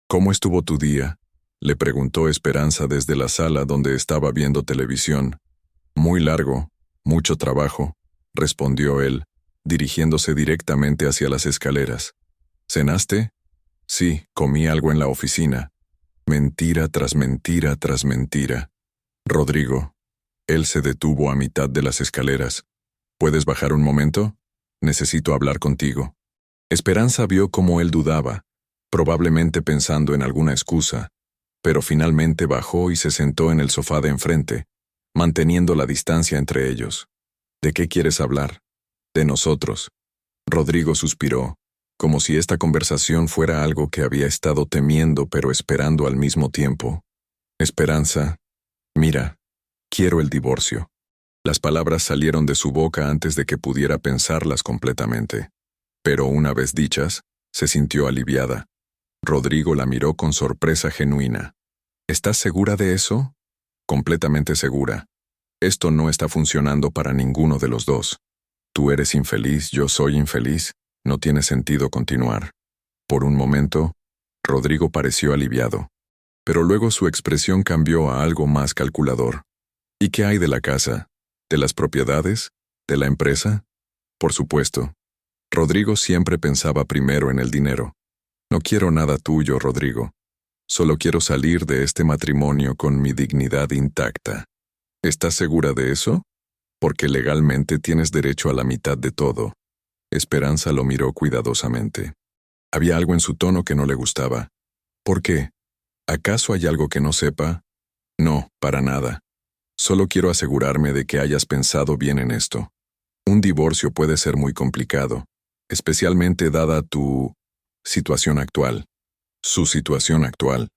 ¿Cómo estuvo tu día?, le preguntó Esperanza desde la sala donde estaba viendo televisión. Muy largo, mucho trabajo, respondió él, dirigiéndose directamente hacia las escaleras. ¿Cenaste? Sí, comí algo en la oficina. Mentira tras mentira tras mentira. Rodrigo, Él se detuvo a mitad de las escaleras. ¿Puedes bajar un momento? Necesito hablar contigo. Esperanza vio cómo él dudaba, probablemente pensando en alguna excusa, pero finalmente bajó y se sentó en el sofá de enfrente, manteniendo la distancia entre ellos. ¿De qué quieres hablar? De nosotros. Rodrigo suspiró, como si esta conversación fuera algo que había estado temiendo pero esperando al mismo tiempo. Esperanza, mira, quiero el divorcio. Las palabras salieron de su boca antes de que pudiera pensarlas completamente. Pero una vez dichas, se sintió aliviada. Rodrigo la miró con sorpresa genuina. ¿Estás segura de eso? Completamente segura. Esto no está funcionando para ninguno de los dos. Tú eres infeliz, yo soy infeliz. No tiene sentido continuar. Por un momento, Rodrigo pareció aliviado. Pero luego su expresión cambió a algo más calculador. ¿Y qué hay de la casa? ¿De las propiedades? ¿De la empresa? Por supuesto. Rodrigo siempre pensaba primero en el dinero. No quiero nada tuyo, Rodrigo. Solo quiero salir de este matrimonio con mi dignidad intacta. ¿Estás segura de eso? Porque legalmente tienes derecho a la mitad de todo. Esperanza lo miró cuidadosamente. Había algo en su tono que no le gustaba. ¿Por qué? ¿Acaso hay algo que no sepa? No, para nada. Solo quiero asegurarme de que hayas pensado bien en esto. Un divorcio puede ser muy complicado, especialmente dada tu situación actual. Su situación actual.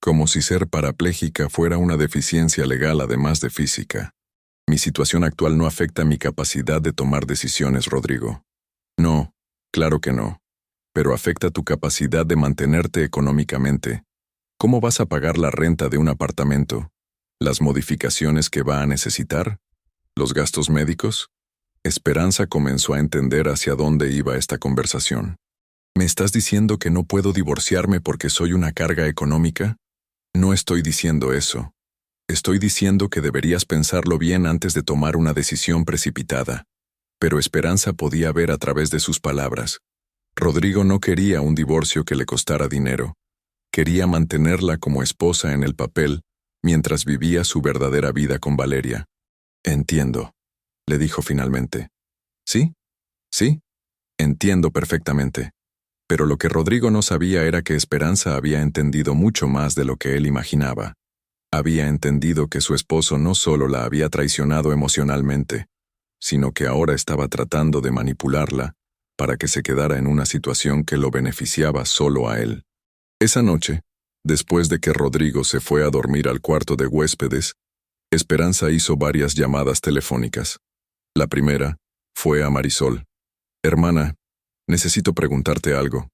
Como si ser parapléjica fuera una deficiencia legal además de física. Mi situación actual no afecta mi capacidad de tomar decisiones, Rodrigo. No, claro que no. Pero afecta tu capacidad de mantenerte económicamente. ¿Cómo vas a pagar la renta de un apartamento? ¿Las modificaciones que va a necesitar? ¿Los gastos médicos? Esperanza comenzó a entender hacia dónde iba esta conversación. ¿Me estás diciendo que no puedo divorciarme porque soy una carga económica? No estoy diciendo eso. Estoy diciendo que deberías pensarlo bien antes de tomar una decisión precipitada. Pero Esperanza podía ver a través de sus palabras. Rodrigo no quería un divorcio que le costara dinero. Quería mantenerla como esposa en el papel mientras vivía su verdadera vida con Valeria. Entiendo, le dijo finalmente. ¿Sí? Sí, entiendo perfectamente. Pero lo que Rodrigo no sabía era que Esperanza había entendido mucho más de lo que él imaginaba. Había entendido que su esposo no solo la había traicionado emocionalmente, sino que ahora estaba tratando de manipularla para que se quedara en una situación que lo beneficiaba solo a él. Esa noche, después de que Rodrigo se fue a dormir al cuarto de huéspedes, Esperanza hizo varias llamadas telefónicas. La primera fue a Marisol. Hermana, necesito preguntarte algo.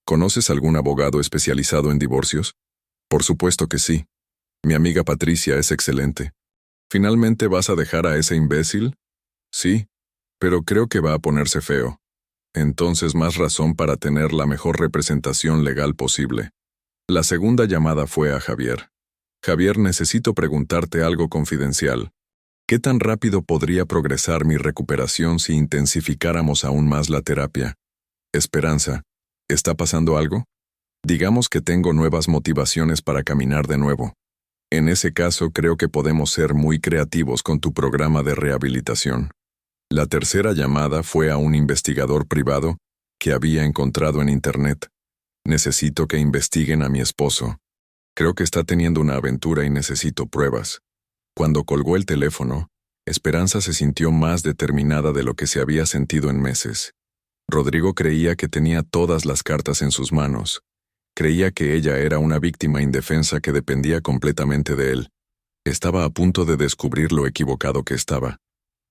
¿Conoces algún abogado especializado en divorcios? Por supuesto que sí. Mi amiga Patricia es excelente. ¿Finalmente vas a dejar a ese imbécil? Sí, pero creo que va a ponerse feo. Entonces más razón para tener la mejor representación legal posible. La segunda llamada fue a Javier. Javier, necesito preguntarte algo confidencial. ¿Qué tan rápido podría progresar mi recuperación si intensificáramos aún más la terapia? Esperanza, ¿está pasando algo? Digamos que tengo nuevas motivaciones para caminar de nuevo. En ese caso, creo que podemos ser muy creativos con tu programa de rehabilitación. La tercera llamada fue a un investigador privado que había encontrado en Internet. Necesito que investiguen a mi esposo. Creo que está teniendo una aventura y necesito pruebas. Cuando colgó el teléfono, Esperanza se sintió más determinada de lo que se había sentido en meses. Rodrigo creía que tenía todas las cartas en sus manos. Creía que ella era una víctima indefensa que dependía completamente de él. Estaba a punto de descubrir lo equivocado que estaba.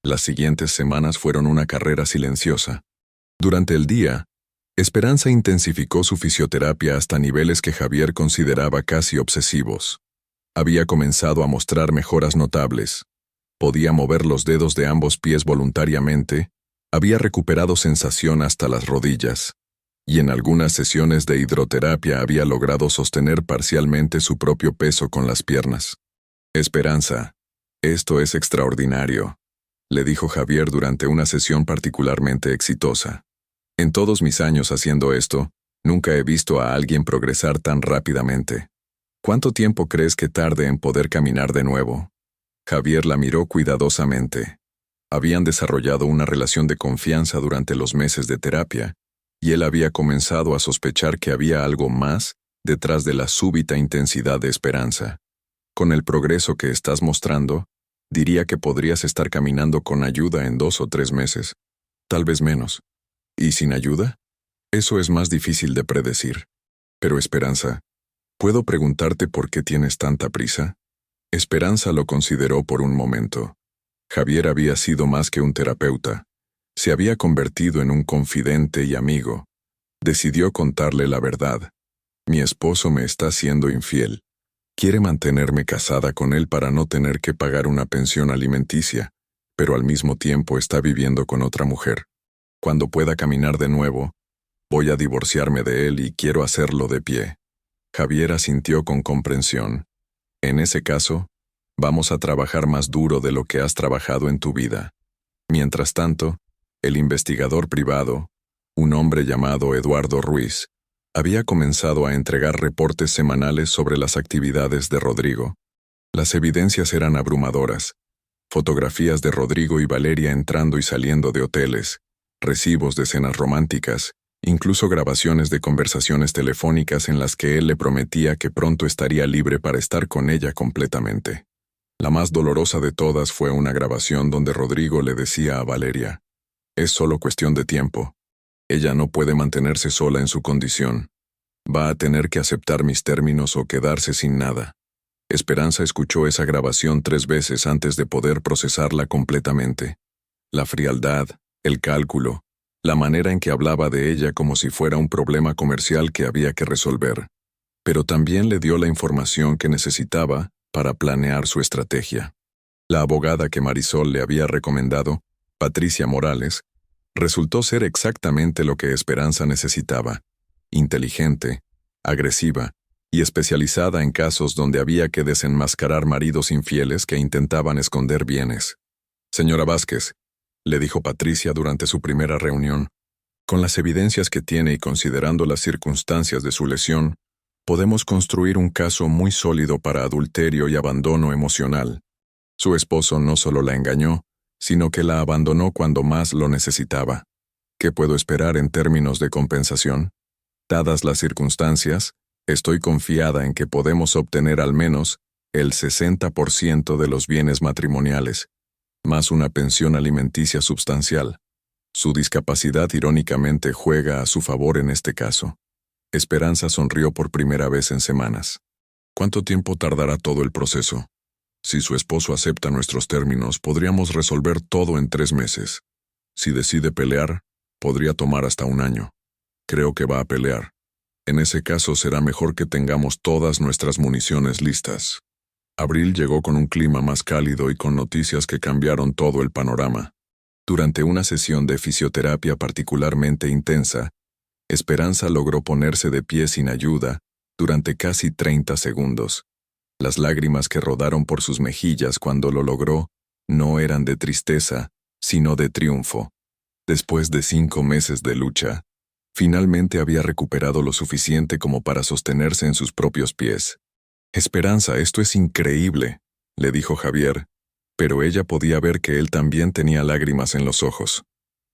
Las siguientes semanas fueron una carrera silenciosa. Durante el día, Esperanza intensificó su fisioterapia hasta niveles que Javier consideraba casi obsesivos. Había comenzado a mostrar mejoras notables. Podía mover los dedos de ambos pies voluntariamente, había recuperado sensación hasta las rodillas, y en algunas sesiones de hidroterapia había logrado sostener parcialmente su propio peso con las piernas. Esperanza, esto es extraordinario, le dijo Javier durante una sesión particularmente exitosa. En todos mis años haciendo esto, nunca he visto a alguien progresar tan rápidamente. ¿Cuánto tiempo crees que tarde en poder caminar de nuevo? Javier la miró cuidadosamente. Habían desarrollado una relación de confianza durante los meses de terapia, y él había comenzado a sospechar que había algo más detrás de la súbita intensidad de Esperanza. Con el progreso que estás mostrando, diría que podrías estar caminando con ayuda en 2 o 3 meses, tal vez menos. ¿Y sin ayuda? Eso es más difícil de predecir. Pero Esperanza, ¿puedo preguntarte por qué tienes tanta prisa? Esperanza lo consideró por un momento. Javier había sido más que un terapeuta. Se había convertido en un confidente y amigo. Decidió contarle la verdad. Mi esposo me está siendo infiel. Quiere mantenerme casada con él para no tener que pagar una pensión alimenticia, pero al mismo tiempo está viviendo con otra mujer. Cuando pueda caminar de nuevo, voy a divorciarme de él y quiero hacerlo de pie. Javier asintió con comprensión. En ese caso, vamos a trabajar más duro de lo que has trabajado en tu vida. Mientras tanto, el investigador privado, un hombre llamado Eduardo Ruiz, había comenzado a entregar reportes semanales sobre las actividades de Rodrigo. Las evidencias eran abrumadoras. Fotografías de Rodrigo y Valeria entrando y saliendo de hoteles, recibos de cenas románticas, incluso grabaciones de conversaciones telefónicas en las que él le prometía que pronto estaría libre para estar con ella completamente. La más dolorosa de todas fue una grabación donde Rodrigo le decía a Valeria: «Es solo cuestión de tiempo. Ella no puede mantenerse sola en su condición. Va a tener que aceptar mis términos o quedarse sin nada». Esperanza escuchó esa grabación 3 veces antes de poder procesarla completamente. La frialdad, el cálculo, la manera en que hablaba de ella como si fuera un problema comercial que había que resolver. Pero también le dio la información que necesitaba para planear su estrategia. La abogada que Marisol le había recomendado, Patricia Morales, resultó ser exactamente lo que Esperanza necesitaba: inteligente, agresiva y especializada en casos donde había que desenmascarar maridos infieles que intentaban esconder bienes. «Señora Vázquez», le dijo Patricia durante su primera reunión, «con las evidencias que tiene y considerando las circunstancias de su lesión, podemos construir un caso muy sólido para adulterio y abandono emocional. Su esposo no solo la engañó, sino que la abandonó cuando más lo necesitaba. ¿Qué puedo esperar en términos de compensación? Dadas las circunstancias, estoy confiada en que podemos obtener al menos el 60% de los bienes matrimoniales, más una pensión alimenticia substancial. Su discapacidad irónicamente juega a su favor en este caso». Esperanza sonrió por primera vez en semanas. «¿Cuánto tiempo tardará todo el proceso? Si su esposo acepta nuestros términos, podríamos resolver todo en 3 meses. Si decide pelear, podría tomar hasta 1 año. Creo que va a pelear. En ese caso será mejor que tengamos todas nuestras municiones listas». Abril llegó con un clima más cálido y con noticias que cambiaron todo el panorama. Durante una sesión de fisioterapia particularmente intensa, Esperanza logró ponerse de pie sin ayuda durante casi 30 segundos. Las lágrimas que rodaron por sus mejillas cuando lo logró no eran de tristeza, sino de triunfo. Después de 5 meses de lucha, finalmente había recuperado lo suficiente como para sostenerse en sus propios pies. «Esperanza, esto es increíble», le dijo Javier, pero ella podía ver que él también tenía lágrimas en los ojos.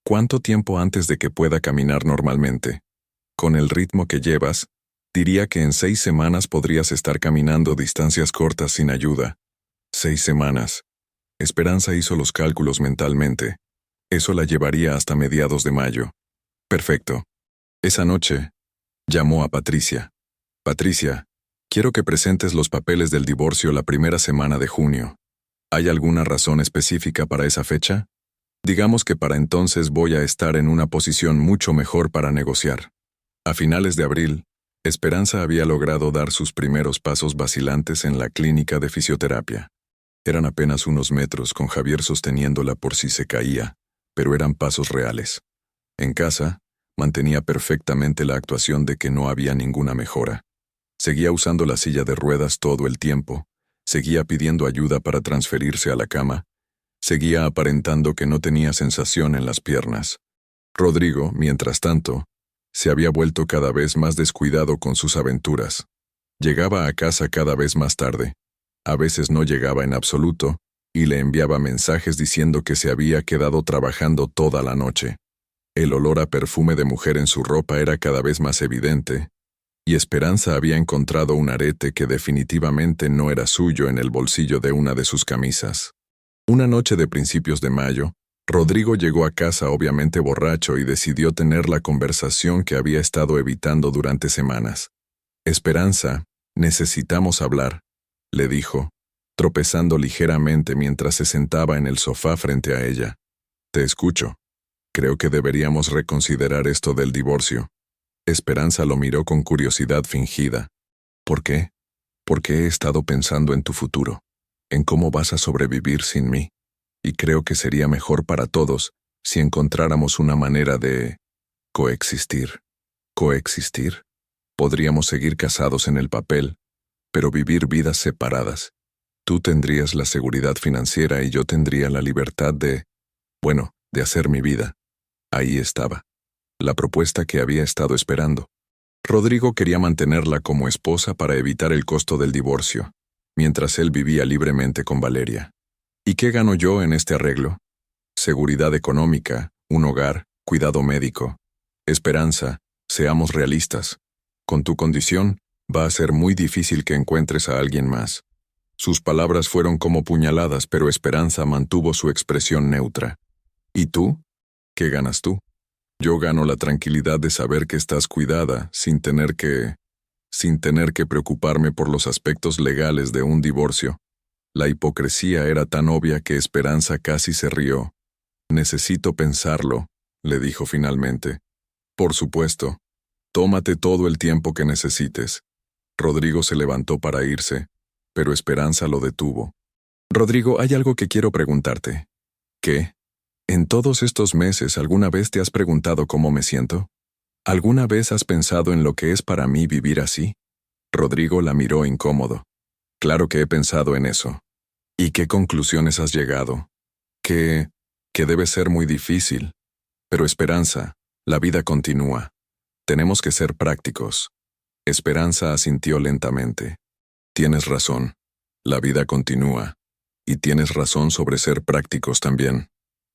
«¿Cuánto tiempo antes de que pueda caminar normalmente? Con el ritmo que llevas, diría que en 6 semanas podrías estar caminando distancias cortas sin ayuda». 6 semanas. Esperanza hizo los cálculos mentalmente. Eso la llevaría hasta mediados de mayo. Perfecto. Esa noche, llamó a Patricia. «Patricia, quiero que presentes los papeles del divorcio la primera semana de junio. ¿Hay alguna razón específica para esa fecha? Digamos que para entonces voy a estar en una posición mucho mejor para negociar». A finales de abril, Esperanza había logrado dar sus primeros pasos vacilantes en la clínica de fisioterapia. Eran apenas unos metros con Javier sosteniéndola por si se caía, pero eran pasos reales. En casa, mantenía perfectamente la actuación de que no había ninguna mejora. Seguía usando la silla de ruedas todo el tiempo, seguía pidiendo ayuda para transferirse a la cama, seguía aparentando que no tenía sensación en las piernas. Rodrigo, mientras tanto, se había vuelto cada vez más descuidado con sus aventuras. Llegaba a casa cada vez más tarde. A veces no llegaba en absoluto, y le enviaba mensajes diciendo que se había quedado trabajando toda la noche. El olor a perfume de mujer en su ropa era cada vez más evidente, y Esperanza había encontrado un arete que definitivamente no era suyo en el bolsillo de una de sus camisas. Una noche de principios de mayo, Rodrigo llegó a casa obviamente borracho y decidió tener la conversación que había estado evitando durante semanas. «Esperanza, necesitamos hablar», le dijo, tropezando ligeramente mientras se sentaba en el sofá frente a ella. «Te escucho. Creo que deberíamos reconsiderar esto del divorcio». Esperanza lo miró con curiosidad fingida. «¿Por qué?» «Porque he estado pensando en tu futuro, en cómo vas a sobrevivir sin mí, y creo que sería mejor para todos si encontráramos una manera de coexistir». ¿Coexistir? Podríamos seguir casados en el papel, pero vivir vidas separadas. Tú tendrías la seguridad financiera y yo tendría la libertad de hacer mi vida. Ahí estaba. La propuesta que había estado esperando. Rodrigo quería mantenerla como esposa para evitar el costo del divorcio, mientras él vivía libremente con Valeria. ¿Y qué gano yo en este arreglo? Seguridad económica, un hogar, cuidado médico. Esperanza, seamos realistas. Con tu condición, va a ser muy difícil que encuentres a alguien más. Sus palabras fueron como puñaladas, pero Esperanza mantuvo su expresión neutra. ¿Y tú? ¿Qué ganas tú? Yo gano la tranquilidad de saber que estás cuidada, sin tener que preocuparme por los aspectos legales de un divorcio. La hipocresía era tan obvia que Esperanza casi se rió. «Necesito pensarlo», le dijo finalmente. «Por supuesto. Tómate todo el tiempo que necesites». Rodrigo se levantó para irse, pero Esperanza lo detuvo. «Rodrigo, hay algo que quiero preguntarte». «¿Qué? ¿En todos estos meses alguna vez te has preguntado cómo me siento? ¿Alguna vez has pensado en lo que es para mí vivir así?» Rodrigo la miró incómodo. «Claro que he pensado en eso». «¿Y qué conclusiones has llegado?» Que debe ser muy difícil. Pero Esperanza, la vida continúa. Tenemos que ser prácticos». Esperanza asintió lentamente. «Tienes razón. La vida continúa. Y tienes razón sobre ser prácticos también».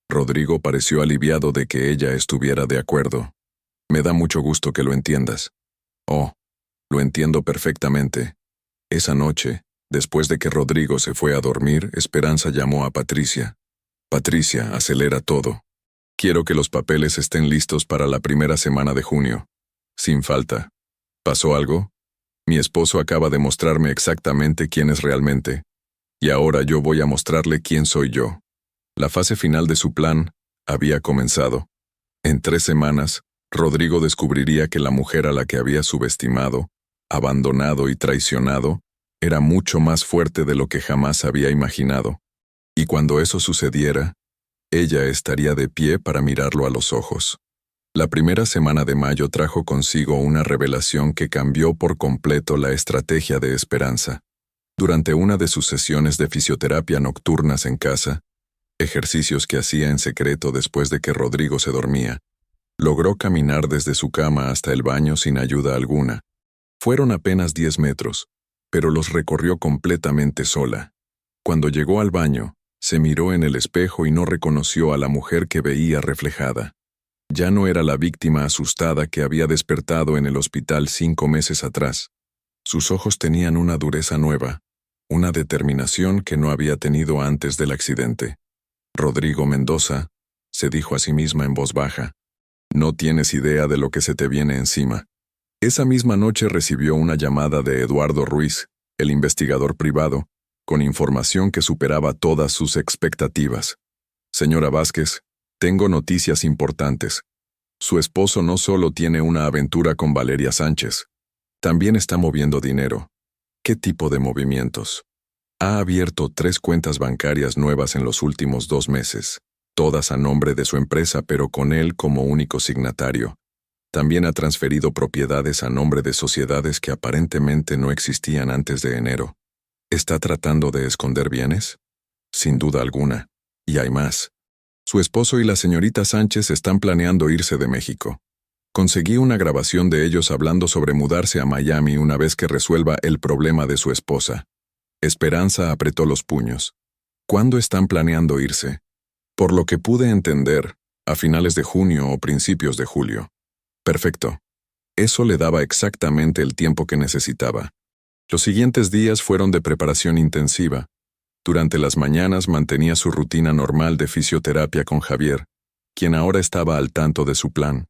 Rodrigo pareció aliviado de que ella estuviera de acuerdo. «Me da mucho gusto que lo entiendas». «Oh, lo entiendo perfectamente». Esa noche, después de que Rodrigo se fue a dormir, Esperanza llamó a Patricia. «Patricia, acelera todo. Quiero que los papeles estén listos para la primera semana de junio. Sin falta. ¿Pasó algo? Mi esposo acaba de mostrarme exactamente quién es realmente. Y ahora yo voy a mostrarle quién soy yo». La fase final de su plan había comenzado. En 3 semanas, Rodrigo descubriría que la mujer a la que había subestimado, abandonado y traicionado era mucho más fuerte de lo que jamás había imaginado. Y cuando eso sucediera, ella estaría de pie para mirarlo a los ojos. La primera semana de mayo trajo consigo una revelación que cambió por completo la estrategia de Esperanza. Durante una de sus sesiones de fisioterapia nocturnas en casa, ejercicios que hacía en secreto después de que Rodrigo se dormía, logró caminar desde su cama hasta el baño sin ayuda alguna. Fueron apenas 10 metros, pero los recorrió completamente sola. Cuando llegó al baño, se miró en el espejo y no reconoció a la mujer que veía reflejada. Ya no era la víctima asustada que había despertado en el hospital 5 meses atrás. Sus ojos tenían una dureza nueva, una determinación que no había tenido antes del accidente. «Rodrigo Mendoza», se dijo a sí misma en voz baja, «no tienes idea de lo que se te viene encima». Esa misma noche recibió una llamada de Eduardo Ruiz, el investigador privado, con información que superaba todas sus expectativas. «Señora Vázquez, tengo noticias importantes. Su esposo no solo tiene una aventura con Valeria Sánchez, también está moviendo dinero». «¿Qué tipo de movimientos?» «Ha abierto 3 cuentas bancarias nuevas en los últimos 2 meses, todas a nombre de su empresa pero con él como único signatario. También ha transferido propiedades a nombre de sociedades que aparentemente no existían antes de enero. ¿Está tratando de esconder bienes?» «Sin duda alguna. Y hay más. Su esposo y la señorita Sánchez están planeando irse de México. Conseguí una grabación de ellos hablando sobre mudarse a Miami una vez que resuelva el problema de su esposa». Esperanza apretó los puños. ¿Cuándo están planeando irse? Por lo que pude entender, a finales de junio o principios de julio. Perfecto. Eso le daba exactamente el tiempo que necesitaba. Los siguientes días fueron de preparación intensiva. Durante las mañanas mantenía su rutina normal de fisioterapia con Javier, quien ahora estaba al tanto de su plan.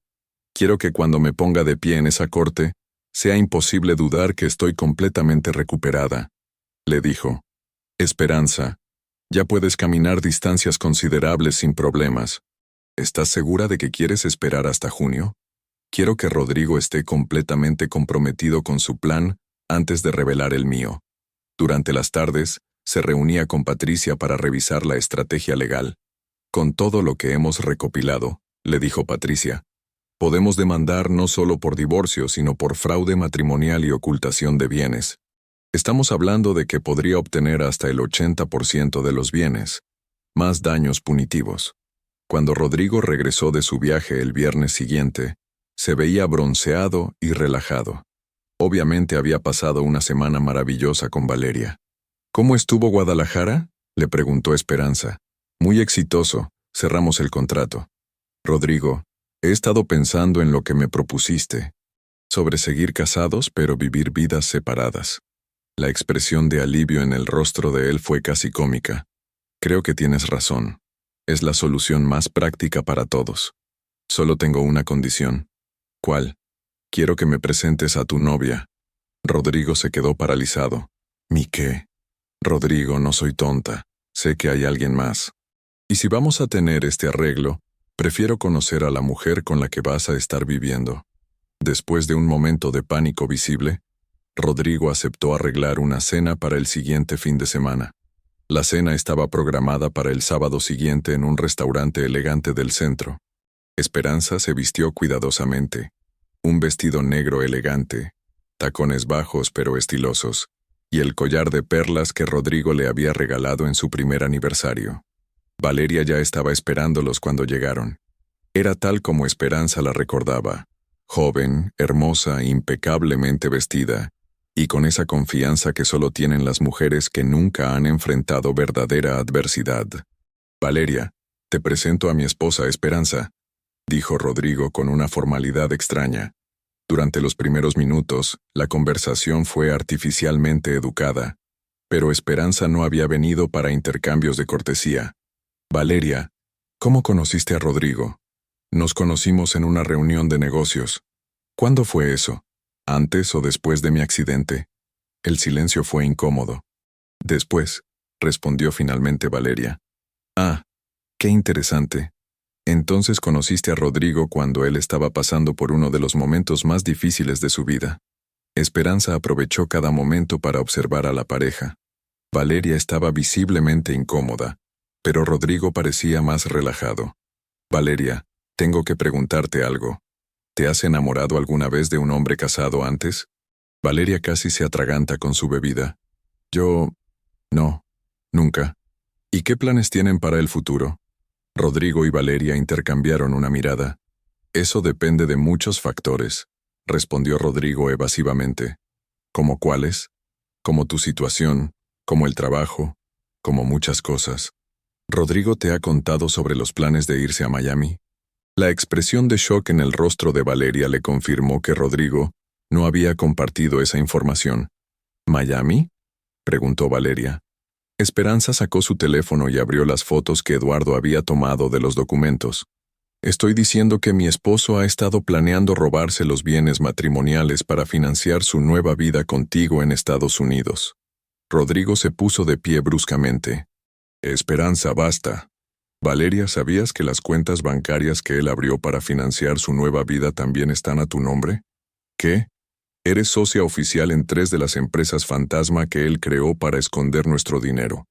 Quiero que cuando me ponga de pie en esa corte, sea imposible dudar que estoy completamente recuperada, le dijo. Esperanza, ya puedes caminar distancias considerables sin problemas. ¿Estás segura de que quieres esperar hasta junio? Quiero que Rodrigo esté completamente comprometido con su plan antes de revelar el mío. Durante las tardes, se reunía con Patricia para revisar la estrategia legal. Con todo lo que hemos recopilado, le dijo Patricia, podemos demandar no solo por divorcio, sino por fraude matrimonial y ocultación de bienes. Estamos hablando de que podría obtener hasta el 80% de los bienes, más daños punitivos. Cuando Rodrigo regresó de su viaje el viernes siguiente, se veía bronceado y relajado. Obviamente había pasado una semana maravillosa con Valeria. ¿Cómo estuvo Guadalajara?, le preguntó Esperanza. Muy exitoso, cerramos el contrato. Rodrigo, he estado pensando en lo que me propusiste, sobre seguir casados pero vivir vidas separadas. La expresión de alivio en el rostro de él fue casi cómica. Creo que tienes razón. Es la solución más práctica para todos. Solo tengo una condición. ¿Cuál? Quiero que me presentes a tu novia. Rodrigo se quedó paralizado. ¿Mi qué? Rodrigo, no soy tonta. Sé que hay alguien más. Y si vamos a tener este arreglo, prefiero conocer a la mujer con la que vas a estar viviendo. Después de un momento de pánico visible, Rodrigo aceptó arreglar una cena para el siguiente fin de semana. La cena estaba programada para el sábado siguiente en un restaurante elegante del centro. Esperanza se vistió cuidadosamente. Un vestido negro elegante, tacones bajos pero estilosos, y el collar de perlas que Rodrigo le había regalado en su primer aniversario. Valeria ya estaba esperándolos cuando llegaron. Era tal como Esperanza la recordaba, joven, hermosa, impecablemente vestida, y con esa confianza que solo tienen las mujeres que nunca han enfrentado verdadera adversidad. Valeria, te presento a mi esposa Esperanza, dijo Rodrigo con una formalidad extraña. Durante los primeros minutos, la conversación fue artificialmente educada, pero Esperanza no había venido para intercambios de cortesía. Valeria, ¿cómo conociste a Rodrigo? Nos conocimos en una reunión de negocios. ¿Cuándo fue eso? ¿Antes o después de mi accidente? El silencio fue incómodo. Después, respondió finalmente Valeria. Ah, qué interesante. Entonces conociste a Rodrigo cuando él estaba pasando por uno de los momentos más difíciles de su vida. Esperanza aprovechó cada momento para observar a la pareja. Valeria estaba visiblemente incómoda, pero Rodrigo parecía más relajado. Valeria, tengo que preguntarte algo. ¿Te has enamorado alguna vez de un hombre casado antes? Valeria casi se atraganta con su bebida. No, nunca. ¿Y qué planes tienen para el futuro? Rodrigo y Valeria intercambiaron una mirada. Eso depende de muchos factores, respondió Rodrigo evasivamente. ¿Cómo cuáles? Como tu situación, como el trabajo, como muchas cosas. ¿Rodrigo te ha contado sobre los planes de irse a Miami? La expresión de shock en el rostro de Valeria le confirmó que Rodrigo no había compartido esa información. ¿Miami?, preguntó Valeria. Esperanza sacó su teléfono y abrió las fotos que Eduardo había tomado de los documentos. Estoy diciendo que mi esposo ha estado planeando robarse los bienes matrimoniales para financiar su nueva vida contigo en Estados Unidos. Rodrigo se puso de pie bruscamente. Esperanza, basta. Valeria, ¿sabías que las cuentas bancarias que él abrió para financiar su nueva vida también están a tu nombre? ¿Qué? Eres socia oficial en 3 de las empresas fantasma que él creó para esconder nuestro dinero.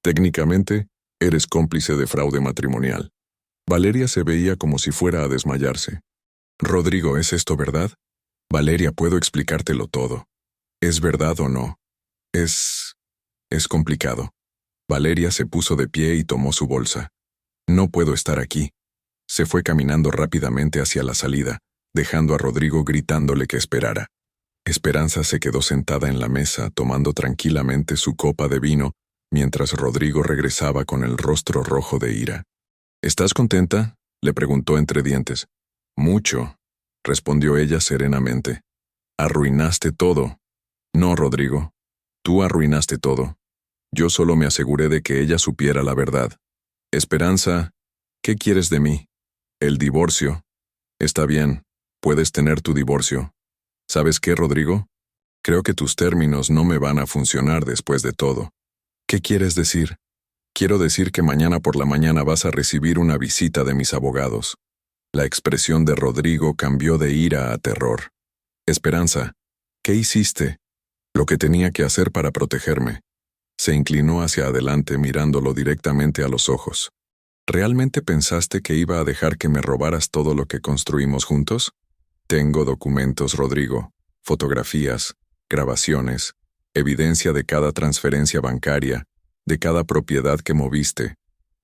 Técnicamente, eres cómplice de fraude matrimonial. Valeria se veía como si fuera a desmayarse. Rodrigo, ¿es esto verdad? Valeria, puedo explicártelo todo. ¿Es verdad o no? Es complicado. Valeria se puso de pie y tomó su bolsa. No puedo estar aquí. Se fue caminando rápidamente hacia la salida, dejando a Rodrigo gritándole que esperara. Esperanza se quedó sentada en la mesa, tomando tranquilamente su copa de vino, mientras Rodrigo regresaba con el rostro rojo de ira. ¿Estás contenta?, le preguntó entre dientes. Mucho, respondió ella serenamente. Arruinaste todo. No, Rodrigo. Tú arruinaste todo. Yo solo me aseguré de que ella supiera la verdad. Esperanza, ¿qué quieres de mí? El divorcio. Está bien, puedes tener tu divorcio. ¿Sabes qué, Rodrigo? Creo que tus términos no me van a funcionar después de todo. ¿Qué quieres decir? Quiero decir que mañana por la mañana vas a recibir una visita de mis abogados. La expresión de Rodrigo cambió de ira a terror. Esperanza, ¿qué hiciste? Lo que tenía que hacer para protegerme. Se inclinó hacia adelante mirándolo directamente a los ojos. ¿Realmente pensaste que iba a dejar que me robaras todo lo que construimos juntos? Tengo documentos, Rodrigo, fotografías, grabaciones, evidencia de cada transferencia bancaria, de cada propiedad que moviste,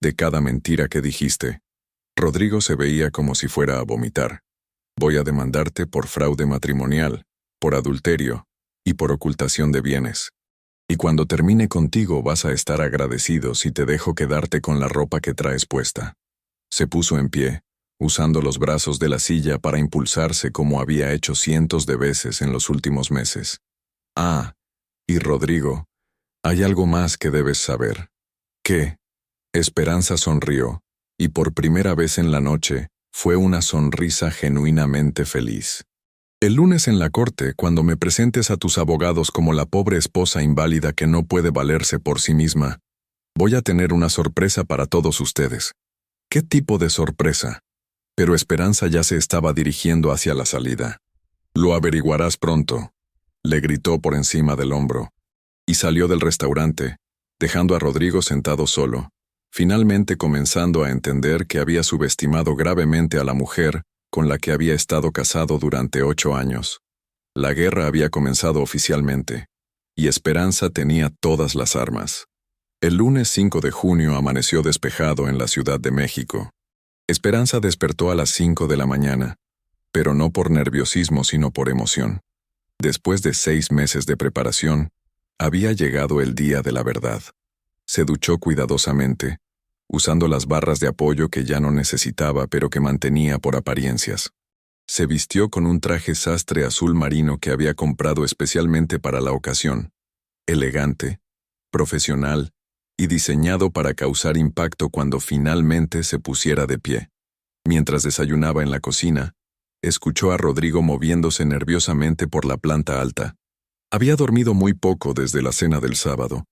de cada mentira que dijiste. Rodrigo se veía como si fuera a vomitar. Voy a demandarte por fraude matrimonial, por adulterio y por ocultación de bienes. Y cuando termine contigo vas a estar agradecido si te dejo quedarte con la ropa que traes puesta. Se puso en pie, usando los brazos de la silla para impulsarse como había hecho cientos de veces en los últimos meses. Ah, y Rodrigo, hay algo más que debes saber. ¿Qué? Esperanza sonrió, y por primera vez en la noche, fue una sonrisa genuinamente feliz. El lunes en la corte, cuando me presentes a tus abogados como la pobre esposa inválida que no puede valerse por sí misma, voy a tener una sorpresa para todos ustedes. ¿Qué tipo de sorpresa? Pero Esperanza ya se estaba dirigiendo hacia la salida. Lo averiguarás pronto, le gritó por encima del hombro, y salió del restaurante, dejando a Rodrigo sentado solo, finalmente comenzando a entender que había subestimado gravemente a la mujer con la que había estado casado durante 8 años. La guerra había comenzado oficialmente, y Esperanza tenía todas las armas. El lunes 5 de junio amaneció despejado en la Ciudad de México. Esperanza despertó a las 5 de la mañana, pero no por nerviosismo sino por emoción. Después de 6 meses de preparación, había llegado el día de la verdad. Se duchó cuidadosamente, usando las barras de apoyo que ya no necesitaba pero que mantenía por apariencias. Se vistió con un traje sastre azul marino que había comprado especialmente para la ocasión, elegante, profesional y diseñado para causar impacto cuando finalmente se pusiera de pie. Mientras desayunaba en la cocina, escuchó a Rodrigo moviéndose nerviosamente por la planta alta. Había dormido muy poco desde la cena del sábado,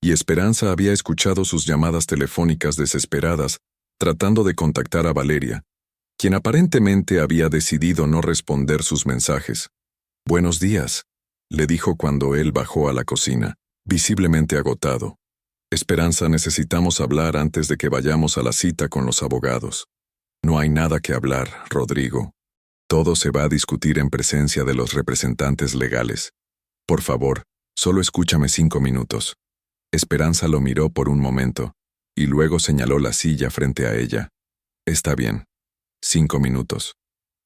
y Esperanza había escuchado sus llamadas telefónicas desesperadas, tratando de contactar a Valeria, quien aparentemente había decidido no responder sus mensajes. «Buenos días», le dijo cuando él bajó a la cocina, visiblemente agotado. «Esperanza, necesitamos hablar antes de que vayamos a la cita con los abogados». «No hay nada que hablar, Rodrigo. Todo se va a discutir en presencia de los representantes legales. Por favor, solo escúchame 5 minutos». Esperanza lo miró por un momento, y luego señaló la silla frente a ella. «Está bien. 5 minutos».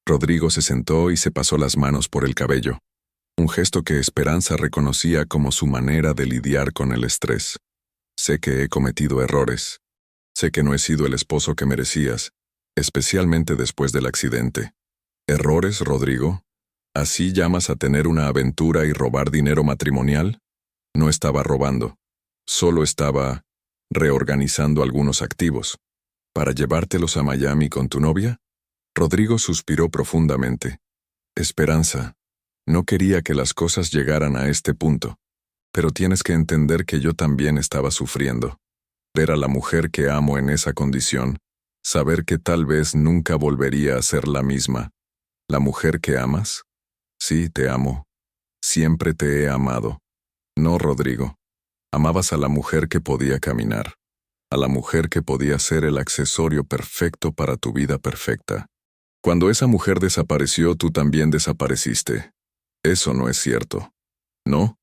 Rodrigo se sentó y se pasó las manos por el cabello, un gesto que Esperanza reconocía como su manera de lidiar con el estrés. «Sé que he cometido errores. Sé que no he sido el esposo que merecías, especialmente después del accidente». «¿Errores, Rodrigo? ¿Así llamas a tener una aventura y robar dinero matrimonial?» No estaba robando. Solo estaba reorganizando algunos activos. ¿Para llevártelos a Miami con tu novia? Rodrigo suspiró profundamente. Esperanza, no quería que las cosas llegaran a este punto, pero tienes que entender que yo también estaba sufriendo. Ver a la mujer que amo en esa condición, saber que tal vez nunca volvería a ser la misma. ¿La mujer que amas? Sí, te amo. Siempre te he amado. No, Rodrigo. Amabas a la mujer que podía caminar, a la mujer que podía ser el accesorio perfecto para tu vida perfecta. Cuando esa mujer desapareció, tú también desapareciste. Eso no es cierto. ¿No?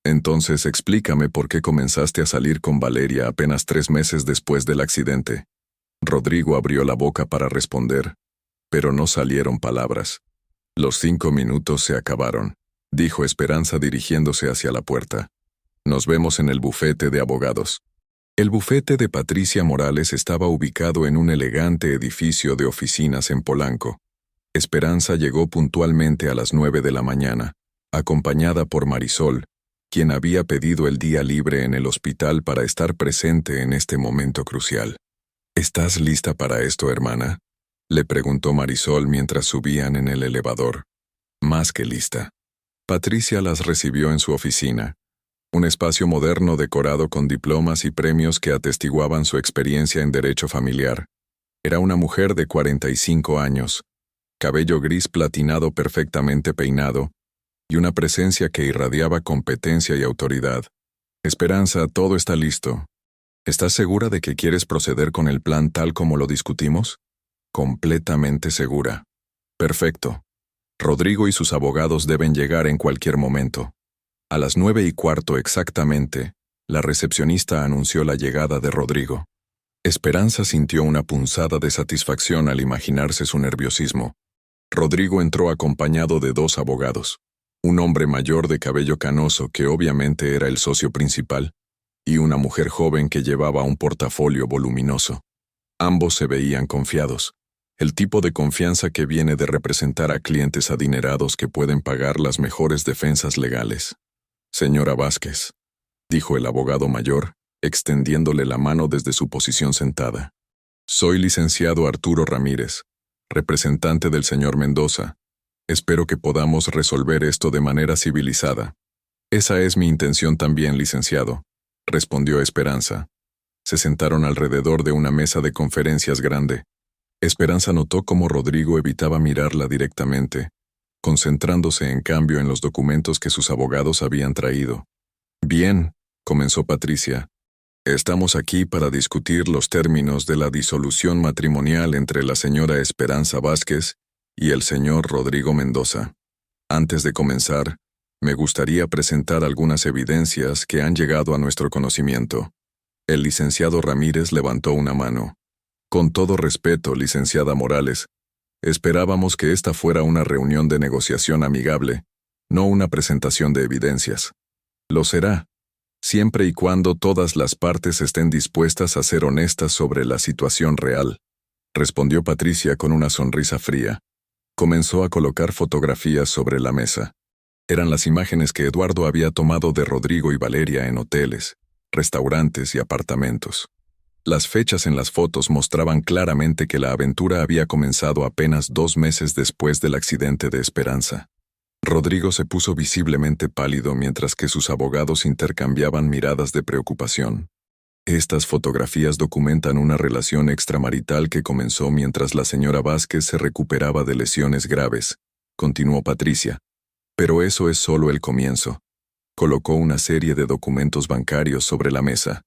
Entonces explícame por qué comenzaste a salir con Valeria apenas 3 meses después del accidente. Rodrigo abrió la boca para responder, pero no salieron palabras. Los 5 minutos se acabaron, dijo Esperanza dirigiéndose hacia la puerta. Nos vemos en el bufete de abogados. El bufete de Patricia Morales estaba ubicado en un elegante edificio de oficinas en Polanco. Esperanza llegó puntualmente a las 9 de la mañana, acompañada por Marisol, quien había pedido el día libre en el hospital para estar presente en este momento crucial. ¿Estás lista para esto, hermana?, le preguntó Marisol mientras subían en el elevador. Más que lista. Patricia las recibió en su oficina, un espacio moderno decorado con diplomas y premios que atestiguaban su experiencia en derecho familiar. Era una mujer de 45 años, cabello gris platinado perfectamente peinado, y una presencia que irradiaba competencia y autoridad. Esperanza, todo está listo. ¿Estás segura de que quieres proceder con el plan tal como lo discutimos? Completamente segura. Perfecto. Rodrigo y sus abogados deben llegar en cualquier momento. A las 9:15 exactamente, la recepcionista anunció la llegada de Rodrigo. Esperanza sintió una punzada de satisfacción al imaginarse su nerviosismo. Rodrigo entró acompañado de 2 abogados. Un hombre mayor de cabello canoso que obviamente era el socio principal, y una mujer joven que llevaba un portafolio voluminoso. Ambos se veían confiados, el tipo de confianza que viene de representar a clientes adinerados que pueden pagar las mejores defensas legales. Señora Vázquez, dijo el abogado mayor, extendiéndole la mano desde su posición sentada. Soy licenciado Arturo Ramírez, representante del señor Mendoza. Espero que podamos resolver esto de manera civilizada. Esa es mi intención también, licenciado, respondió Esperanza. Se sentaron alrededor de una mesa de conferencias grande. Esperanza notó cómo Rodrigo evitaba mirarla directamente, concentrándose en cambio en los documentos que sus abogados habían traído. Bien, comenzó Patricia. Estamos aquí para discutir los términos de la disolución matrimonial entre la señora Esperanza Vázquez y el señor Rodrigo Mendoza. Antes de comenzar, me gustaría presentar algunas evidencias que han llegado a nuestro conocimiento. El licenciado Ramírez levantó una mano. Con todo respeto, licenciada Morales, esperábamos que esta fuera una reunión de negociación amigable, no una presentación de evidencias. Lo será, siempre y cuando todas las partes estén dispuestas a ser honestas sobre la situación real, respondió Patricia con una sonrisa fría. Comenzó a colocar fotografías sobre la mesa. Eran las imágenes que Eduardo había tomado de Rodrigo y Valeria en hoteles, restaurantes y apartamentos. Las fechas en las fotos mostraban claramente que la aventura había comenzado apenas 2 meses después del accidente de Esperanza. Rodrigo se puso visiblemente pálido mientras que sus abogados intercambiaban miradas de preocupación. Estas fotografías documentan una relación extramarital que comenzó mientras la señora Vázquez se recuperaba de lesiones graves, continuó Patricia. Pero eso es solo el comienzo. Colocó una serie de documentos bancarios sobre la mesa.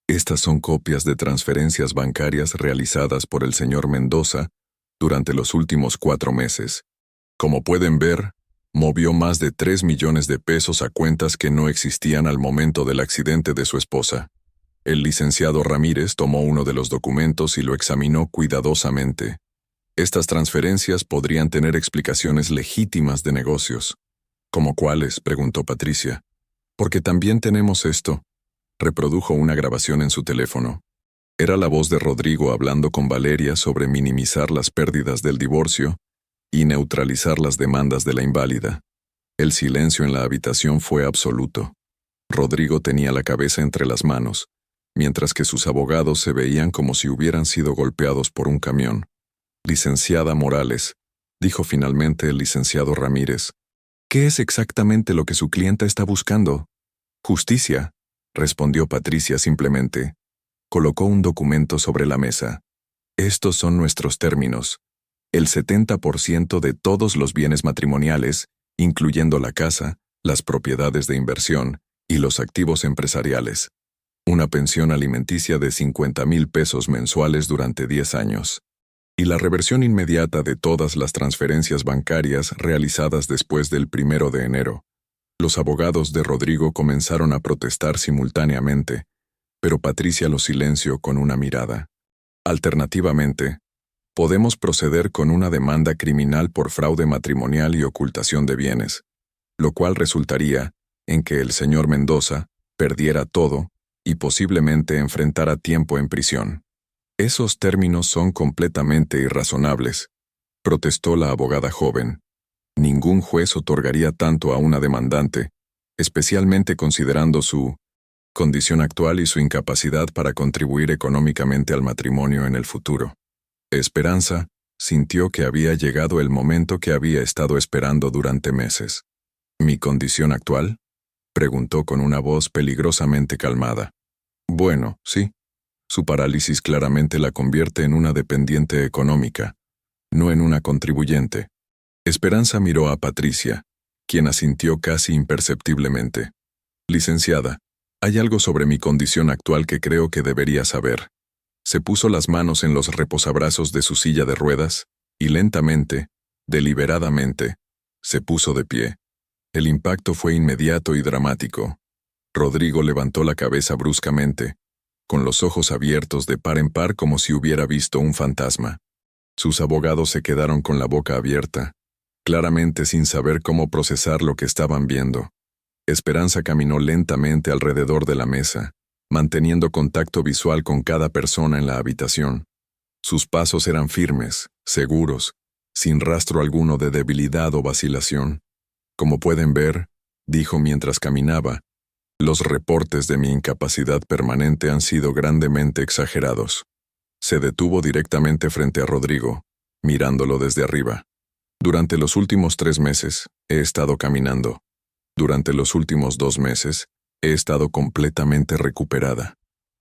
Estas son copias de transferencias bancarias realizadas por el señor Mendoza durante los últimos 4 meses. Como pueden ver, movió más de 3 millones de pesos a cuentas que no existían al momento del accidente de su esposa. El licenciado Ramírez tomó uno de los documentos y lo examinó cuidadosamente. Estas transferencias podrían tener explicaciones legítimas de negocios. ¿Cómo cuáles?, preguntó Patricia. Porque también tenemos esto. Reprodujo una grabación en su teléfono. Era la voz de Rodrigo hablando con Valeria sobre minimizar las pérdidas del divorcio y neutralizar las demandas de la inválida. El silencio en la habitación fue absoluto. Rodrigo tenía la cabeza entre las manos, mientras que sus abogados se veían como si hubieran sido golpeados por un camión. Licenciada Morales, dijo finalmente el licenciado Ramírez, ¿qué es exactamente lo que su clienta está buscando? Justicia, respondió Patricia simplemente. Colocó un documento sobre la mesa. Estos son nuestros términos. El 70% de todos los bienes matrimoniales, incluyendo la casa, las propiedades de inversión y los activos empresariales. Una pensión alimenticia de 50,000 pesos mensuales durante 10 años. Y la reversión inmediata de todas las transferencias bancarias realizadas después del 1 de enero. Los abogados de Rodrigo comenzaron a protestar simultáneamente, pero Patricia los silenció con una mirada. Alternativamente, podemos proceder con una demanda criminal por fraude matrimonial y ocultación de bienes, lo cual resultaría en que el señor Mendoza, perdiera todo y posiblemente enfrentara tiempo en prisión. Esos términos son completamente irrazonables, protestó la abogada joven. Ningún juez otorgaría tanto a una demandante, especialmente considerando su condición actual y su incapacidad para contribuir económicamente al matrimonio en el futuro. Esperanza sintió que había llegado el momento que había estado esperando durante meses. ¿Mi condición actual?, preguntó con una voz peligrosamente calmada. Bueno, sí. Su parálisis claramente la convierte en una dependiente económica, no en una contribuyente. Esperanza miró a Patricia, quien asintió casi imperceptiblemente. Licenciada, hay algo sobre mi condición actual que creo que debería saber. Se puso las manos en los reposabrazos de su silla de ruedas, y lentamente, deliberadamente, se puso de pie. El impacto fue inmediato y dramático. Rodrigo levantó la cabeza bruscamente, con los ojos abiertos de par en par como si hubiera visto un fantasma. Sus abogados se quedaron con la boca abierta, claramente sin saber cómo procesar lo que estaban viendo. Esperanza caminó lentamente alrededor de la mesa, manteniendo contacto visual con cada persona en la habitación. Sus pasos eran firmes, seguros, sin rastro alguno de debilidad o vacilación. Como pueden ver, dijo mientras caminaba, los reportes de mi incapacidad permanente han sido grandemente exagerados. Se detuvo directamente frente a Rodrigo, mirándolo desde arriba. Durante los últimos 3 meses, he estado caminando. Durante los últimos 2 meses, he estado completamente recuperada.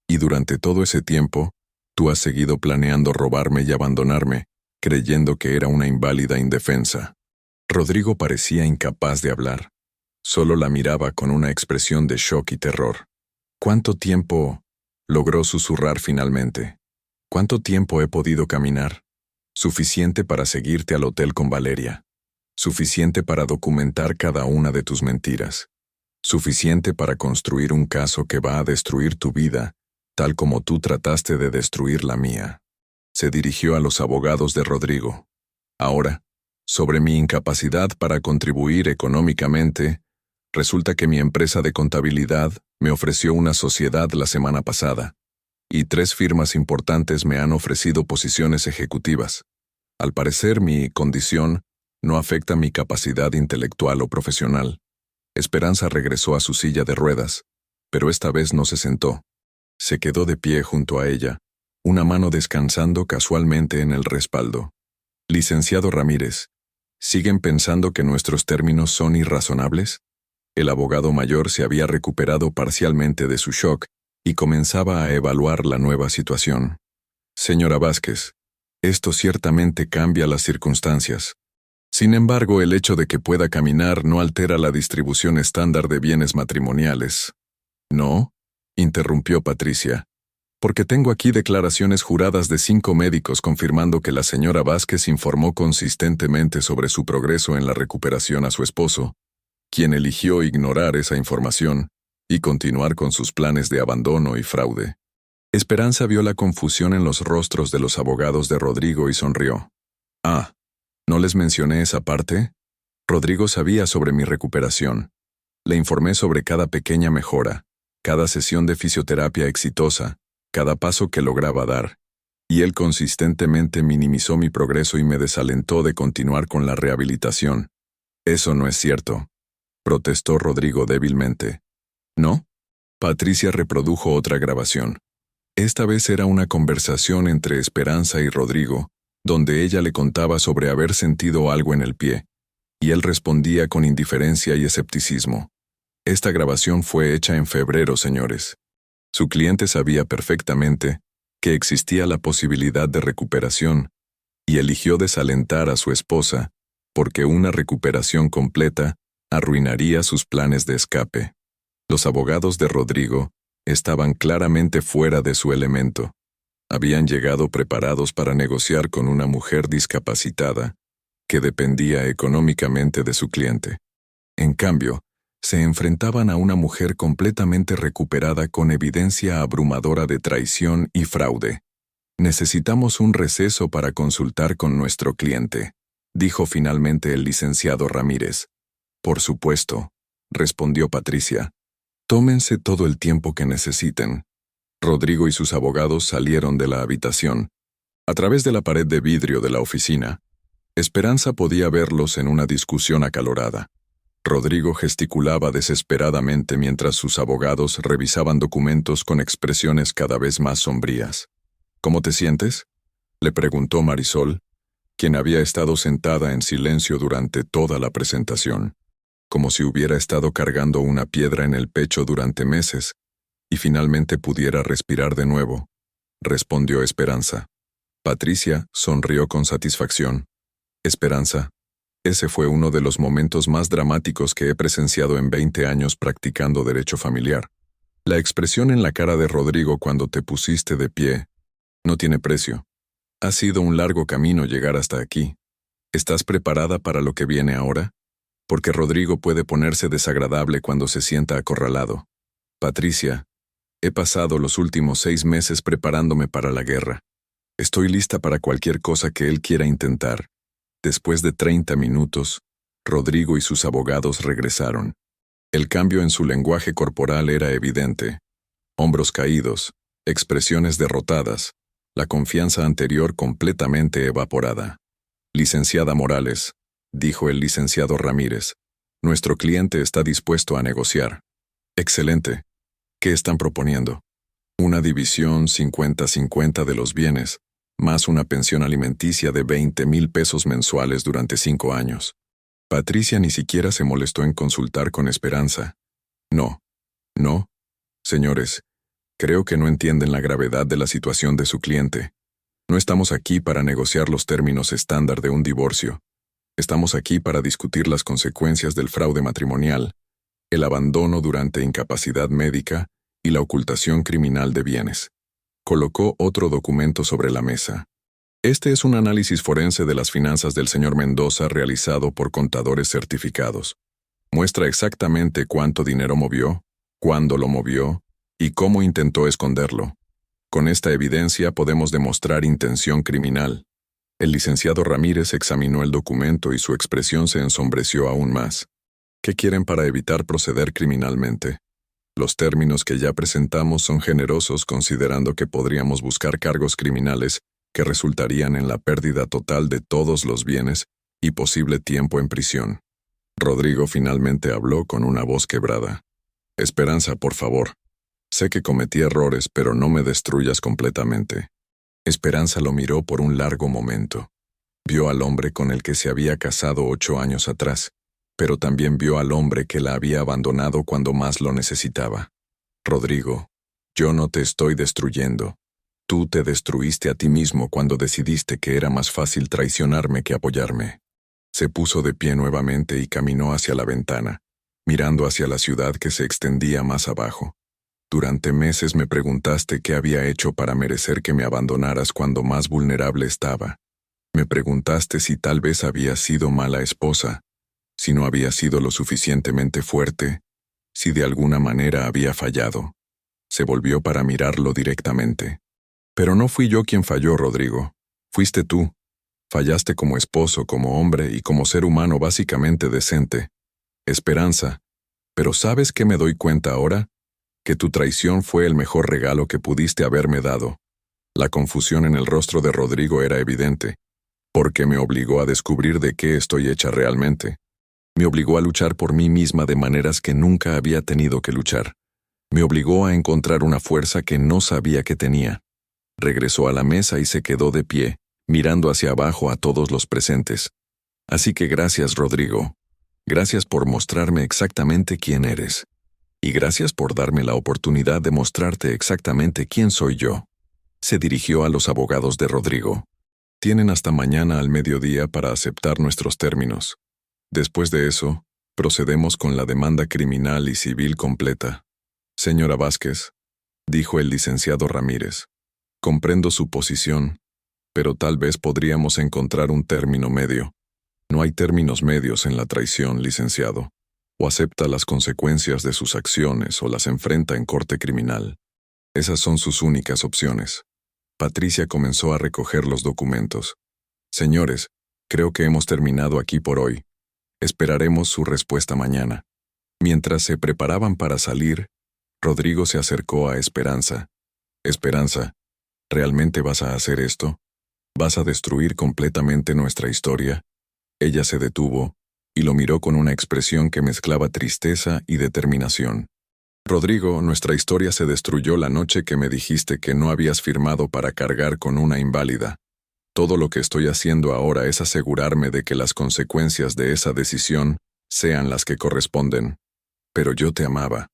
Y durante todo ese tiempo, tú has seguido planeando robarme y abandonarme, creyendo que era una inválida indefensa. Rodrigo parecía incapaz de hablar. Solo la miraba con una expresión de shock y terror. ¿Cuánto tiempo? Logró susurrar finalmente. ¿Cuánto tiempo he podido caminar? Suficiente para seguirte al hotel con Valeria. Suficiente para documentar cada una de tus mentiras. Suficiente para construir un caso que va a destruir tu vida, tal como tú trataste de destruir la mía. Se dirigió a los abogados de Rodrigo. Ahora, sobre mi incapacidad para contribuir económicamente, resulta que mi empresa de contabilidad me ofreció una sociedad la semana pasada, y 3 firmas importantes me han ofrecido posiciones ejecutivas. Al parecer, mi condición no afecta mi capacidad intelectual o profesional. Esperanza regresó a su silla de ruedas, pero esta vez no se sentó. Se quedó de pie junto a ella, una mano descansando casualmente en el respaldo. Licenciado Ramírez, ¿siguen pensando que nuestros términos son irrazonables? El abogado mayor se había recuperado parcialmente de su shock y comenzaba a evaluar la nueva situación. Señora Vázquez, esto ciertamente cambia las circunstancias. Sin embargo, el hecho de que pueda caminar no altera la distribución estándar de bienes matrimoniales. ¿No?, interrumpió Patricia, porque tengo aquí declaraciones juradas de 5 médicos confirmando que la señora Vázquez informó consistentemente sobre su progreso en la recuperación a su esposo, quien eligió ignorar esa información y continuar con sus planes de abandono y fraude. Esperanza vio la confusión en los rostros de los abogados de Rodrigo y sonrió. Ah, ¿no les mencioné esa parte? Rodrigo sabía sobre mi recuperación. Le informé sobre cada pequeña mejora, cada sesión de fisioterapia exitosa, cada paso que lograba dar, y él consistentemente minimizó mi progreso y me desalentó de continuar con la rehabilitación. Eso no es cierto, protestó Rodrigo débilmente. ¿No? Patricia reprodujo otra grabación. Esta vez era una conversación entre Esperanza y Rodrigo, donde ella le contaba sobre haber sentido algo en el pie, y él respondía con indiferencia y escepticismo. Esta grabación fue hecha en febrero, señores. Su cliente sabía perfectamente que existía la posibilidad de recuperación, y eligió desalentar a su esposa, porque una recuperación completa arruinaría sus planes de escape. Los abogados de Rodrigo estaban claramente fuera de su elemento. Habían llegado preparados para negociar con una mujer discapacitada que dependía económicamente de su cliente. En cambio, se enfrentaban a una mujer completamente recuperada con evidencia abrumadora de traición y fraude. Necesitamos un receso para consultar con nuestro cliente, dijo finalmente el licenciado Ramírez. Por supuesto, respondió Patricia. Tómense todo el tiempo que necesiten. Rodrigo y sus abogados salieron de la habitación. A través de la pared de vidrio de la oficina, Esperanza podía verlos en una discusión acalorada. Rodrigo gesticulaba desesperadamente mientras sus abogados revisaban documentos con expresiones cada vez más sombrías. ¿Cómo te sientes?, le preguntó Marisol, quien había estado sentada en silencio durante toda la presentación, como si hubiera estado cargando una piedra en el pecho durante meses, y finalmente pudiera respirar de nuevo, respondió Esperanza. Patricia sonrió con satisfacción. Esperanza, ese fue uno de los momentos más dramáticos que he presenciado en 20 años practicando derecho familiar. La expresión en la cara de Rodrigo cuando te pusiste de pie no tiene precio. Ha sido un largo camino llegar hasta aquí. ¿Estás preparada para lo que viene ahora? Porque Rodrigo puede ponerse desagradable cuando se sienta acorralado. Patricia, he pasado los últimos 6 meses preparándome para la guerra. Estoy lista para cualquier cosa que él quiera intentar. Después de 30 minutos, Rodrigo y sus abogados regresaron. El cambio en su lenguaje corporal era evidente. Hombros caídos, expresiones derrotadas, la confianza anterior completamente evaporada. Licenciada Morales, dijo el licenciado Ramírez, nuestro cliente está dispuesto a negociar. Excelente. ¿Qué están proponiendo? Una división 50-50 de los bienes, más una pensión alimenticia de 20,000 pesos mensuales durante 5 años. Patricia ni siquiera se molestó en consultar con Esperanza. No, señores, creo que no entienden la gravedad de la situación de su cliente. No estamos aquí para negociar los términos estándar de un divorcio. Estamos aquí para discutir las consecuencias del fraude matrimonial, el abandono durante incapacidad médica y la ocultación criminal de bienes. Colocó otro documento sobre la mesa. Este es un análisis forense de las finanzas del señor Mendoza realizado por contadores certificados. Muestra exactamente cuánto dinero movió, cuándo lo movió y cómo intentó esconderlo. Con esta evidencia podemos demostrar intención criminal. El licenciado Ramírez examinó el documento y su expresión se ensombreció aún más. ¿Qué quieren para evitar proceder criminalmente? Los términos que ya presentamos son generosos considerando que podríamos buscar cargos criminales que resultarían en la pérdida total de todos los bienes y posible tiempo en prisión. Rodrigo finalmente habló con una voz quebrada. Esperanza, por favor. Sé que cometí errores, pero no me destruyas completamente. Esperanza lo miró por un largo momento. Vio al hombre con el que se había casado 8 años atrás, pero también vio al hombre que la había abandonado cuando más lo necesitaba. Rodrigo, yo no te estoy destruyendo. Tú te destruiste a ti mismo cuando decidiste que era más fácil traicionarme que apoyarme. Se puso de pie nuevamente y caminó hacia la ventana, mirando hacia la ciudad que se extendía más abajo. Durante meses me preguntaste qué había hecho para merecer que me abandonaras cuando más vulnerable estaba. Me preguntaste si tal vez había sido mala esposa, si no había sido lo suficientemente fuerte, si de alguna manera había fallado. Se volvió para mirarlo directamente. Pero no fui yo quien falló, Rodrigo. Fuiste tú. Fallaste como esposo, como hombre y como ser humano básicamente decente. Esperanza. Pero ¿sabes qué me doy cuenta ahora? Que tu traición fue el mejor regalo que pudiste haberme dado. La confusión en el rostro de Rodrigo era evidente, porque me obligó a descubrir de qué estoy hecha realmente. Me obligó a luchar por mí misma de maneras que nunca había tenido que luchar. Me obligó a encontrar una fuerza que no sabía que tenía. Regresó a la mesa y se quedó de pie, mirando hacia abajo a todos los presentes. Así que gracias, Rodrigo. Gracias por mostrarme exactamente quién eres. Y gracias por darme la oportunidad de mostrarte exactamente quién soy yo. Se dirigió a los abogados de Rodrigo. Tienen hasta mañana al mediodía para aceptar nuestros términos. Después de eso, procedemos con la demanda criminal y civil completa. Señora Vázquez, dijo el licenciado Ramírez, comprendo su posición, pero tal vez podríamos encontrar un término medio. No hay términos medios en la traición, licenciado. O acepta las consecuencias de sus acciones o las enfrenta en corte criminal. Esas son sus únicas opciones. Patricia comenzó a recoger los documentos. Señores, creo que hemos terminado aquí por hoy. Esperaremos su respuesta mañana. Mientras se preparaban para salir, Rodrigo se acercó a Esperanza. Esperanza, ¿realmente vas a hacer esto? ¿Vas a destruir completamente nuestra historia? Ella se detuvo y lo miró con una expresión que mezclaba tristeza y determinación. Rodrigo, nuestra historia se destruyó la noche que me dijiste que no habías firmado para cargar con una inválida. Todo lo que estoy haciendo ahora es asegurarme de que las consecuencias de esa decisión sean las que corresponden. Pero yo te amaba.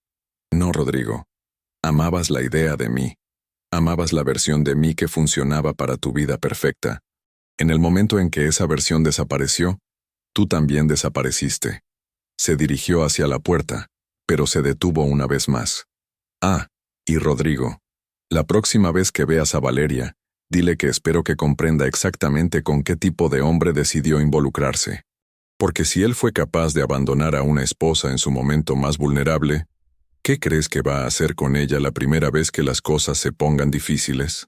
No, Rodrigo. Amabas la idea de mí. Amabas la versión de mí que funcionaba para tu vida perfecta. En el momento en que esa versión desapareció, tú también desapareciste. Se dirigió hacia la puerta, pero se detuvo una vez más. Ah, y Rodrigo, la próxima vez que veas a Valeria, dile que espero que comprenda exactamente con qué tipo de hombre decidió involucrarse. Porque si él fue capaz de abandonar a una esposa en su momento más vulnerable, ¿qué crees que va a hacer con ella la primera vez que las cosas se pongan difíciles?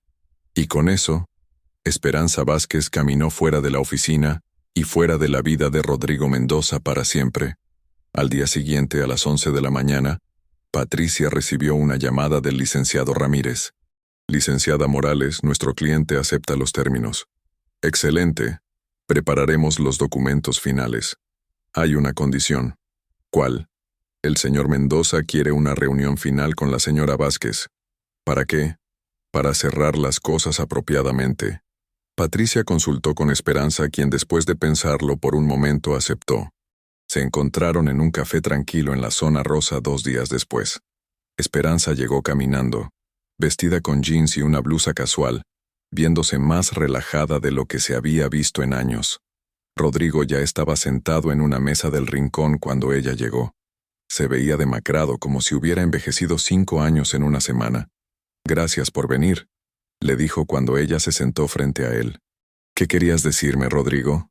Y con eso, Esperanza Vázquez caminó fuera de la oficina y fuera de la vida de Rodrigo Mendoza para siempre. Al día siguiente, a las 11 de la mañana, Patricia recibió una llamada del licenciado Ramírez. Licenciada Morales, nuestro cliente acepta los términos. Excelente. Prepararemos los documentos finales. Hay una condición. ¿Cuál? El señor Mendoza quiere una reunión final con la señora Vázquez. ¿Para qué? Para cerrar las cosas apropiadamente. Patricia consultó con Esperanza, quien después de pensarlo por un momento aceptó. Se encontraron en un café tranquilo en la zona rosa 2 días después. Esperanza llegó caminando, vestida con jeans y una blusa casual, viéndose más relajada de lo que se había visto en años. Rodrigo ya estaba sentado en una mesa del rincón cuando ella llegó. Se veía demacrado, como si hubiera envejecido 5 años en una semana. «Gracias por venir», le dijo cuando ella se sentó frente a él. «¿Qué querías decirme, Rodrigo?»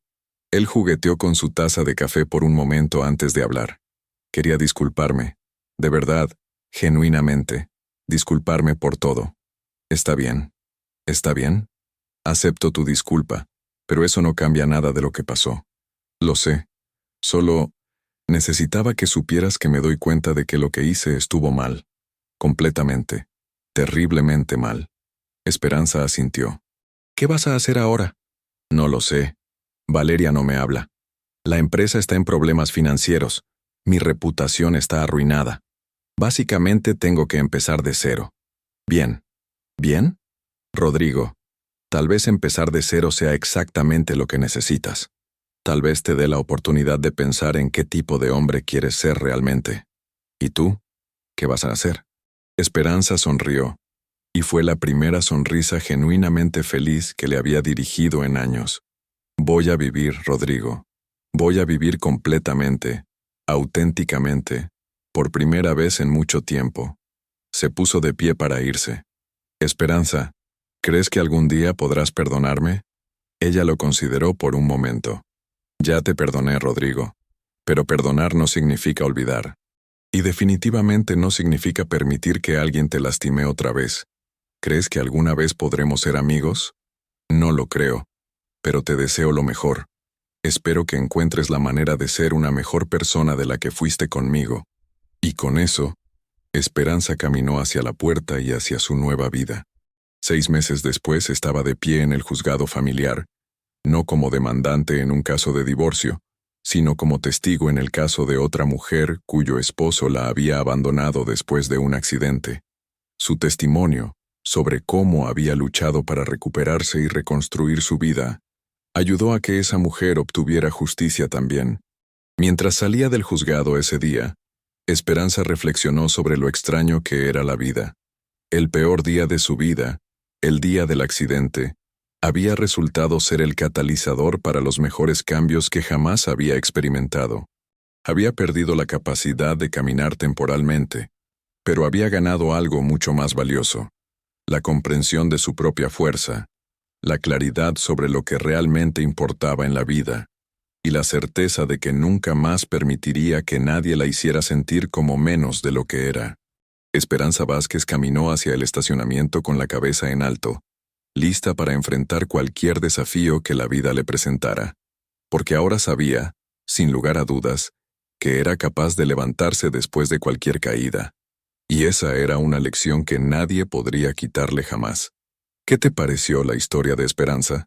Él jugueteó con su taza de café por un momento antes de hablar. «Quería disculparme. De verdad, genuinamente. Disculparme por todo. ¿Está bien? ¿Está bien? Acepto tu disculpa, pero eso no cambia nada de lo que pasó. Lo sé. Solo necesitaba que supieras que me doy cuenta de que lo que hice estuvo mal. Completamente. Terriblemente mal». Esperanza asintió. «¿Qué vas a hacer ahora?» «No lo sé. Valeria no me habla. La empresa está en problemas financieros. Mi reputación está arruinada. Básicamente tengo que empezar de cero». «Bien». «¿Bien?» «Rodrigo, tal vez empezar de cero sea exactamente lo que necesitas. Tal vez te dé la oportunidad de pensar en qué tipo de hombre quieres ser realmente. ¿Y tú? ¿Qué vas a hacer?» Esperanza sonrió, y fue la primera sonrisa genuinamente feliz que le había dirigido en años. «Voy a vivir, Rodrigo. Voy a vivir completamente, auténticamente, por primera vez en mucho tiempo». Se puso de pie para irse. «Esperanza, ¿crees que algún día podrás perdonarme?» Ella lo consideró por un momento. «Ya te perdoné, Rodrigo. Pero perdonar no significa olvidar. Y definitivamente no significa permitir que alguien te lastime otra vez. ¿Crees que alguna vez podremos ser amigos? No lo creo. Pero te deseo lo mejor. Espero que encuentres la manera de ser una mejor persona de la que fuiste conmigo». Y con eso, Esperanza caminó hacia la puerta y hacia su nueva vida. 6 meses después estaba de pie en el juzgado familiar, no como demandante en un caso de divorcio, sino como testigo en el caso de otra mujer cuyo esposo la había abandonado después de un accidente. Su testimonio, sobre cómo había luchado para recuperarse y reconstruir su vida, ayudó a que esa mujer obtuviera justicia también. Mientras salía del juzgado ese día, Esperanza reflexionó sobre lo extraño que era la vida. El peor día de su vida, el día del accidente, había resultado ser el catalizador para los mejores cambios que jamás había experimentado. Había perdido la capacidad de caminar temporalmente, pero había ganado algo mucho más valioso: la comprensión de su propia fuerza, la claridad sobre lo que realmente importaba en la vida, y la certeza de que nunca más permitiría que nadie la hiciera sentir como menos de lo que era. Esperanza Vázquez caminó hacia el estacionamiento con la cabeza en alto, lista para enfrentar cualquier desafío que la vida le presentara, porque ahora sabía, sin lugar a dudas, que era capaz de levantarse después de cualquier caída. Y esa era una lección que nadie podría quitarle jamás. ¿Qué te pareció la historia de Esperanza?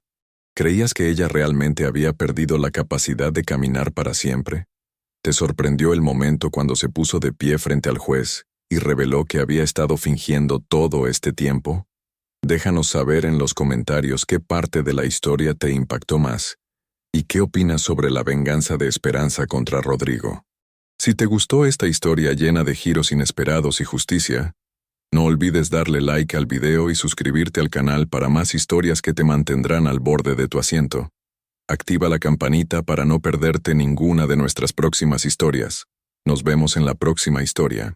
¿Creías que ella realmente había perdido la capacidad de caminar para siempre? ¿Te sorprendió el momento cuando se puso de pie frente al juez y reveló que había estado fingiendo todo este tiempo? Déjanos saber en los comentarios qué parte de la historia te impactó más y qué opinas sobre la venganza de Esperanza contra Rodrigo. Si te gustó esta historia llena de giros inesperados y justicia, no olvides darle like al video y suscribirte al canal para más historias que te mantendrán al borde de tu asiento. Activa la campanita para no perderte ninguna de nuestras próximas historias. Nos vemos en la próxima historia.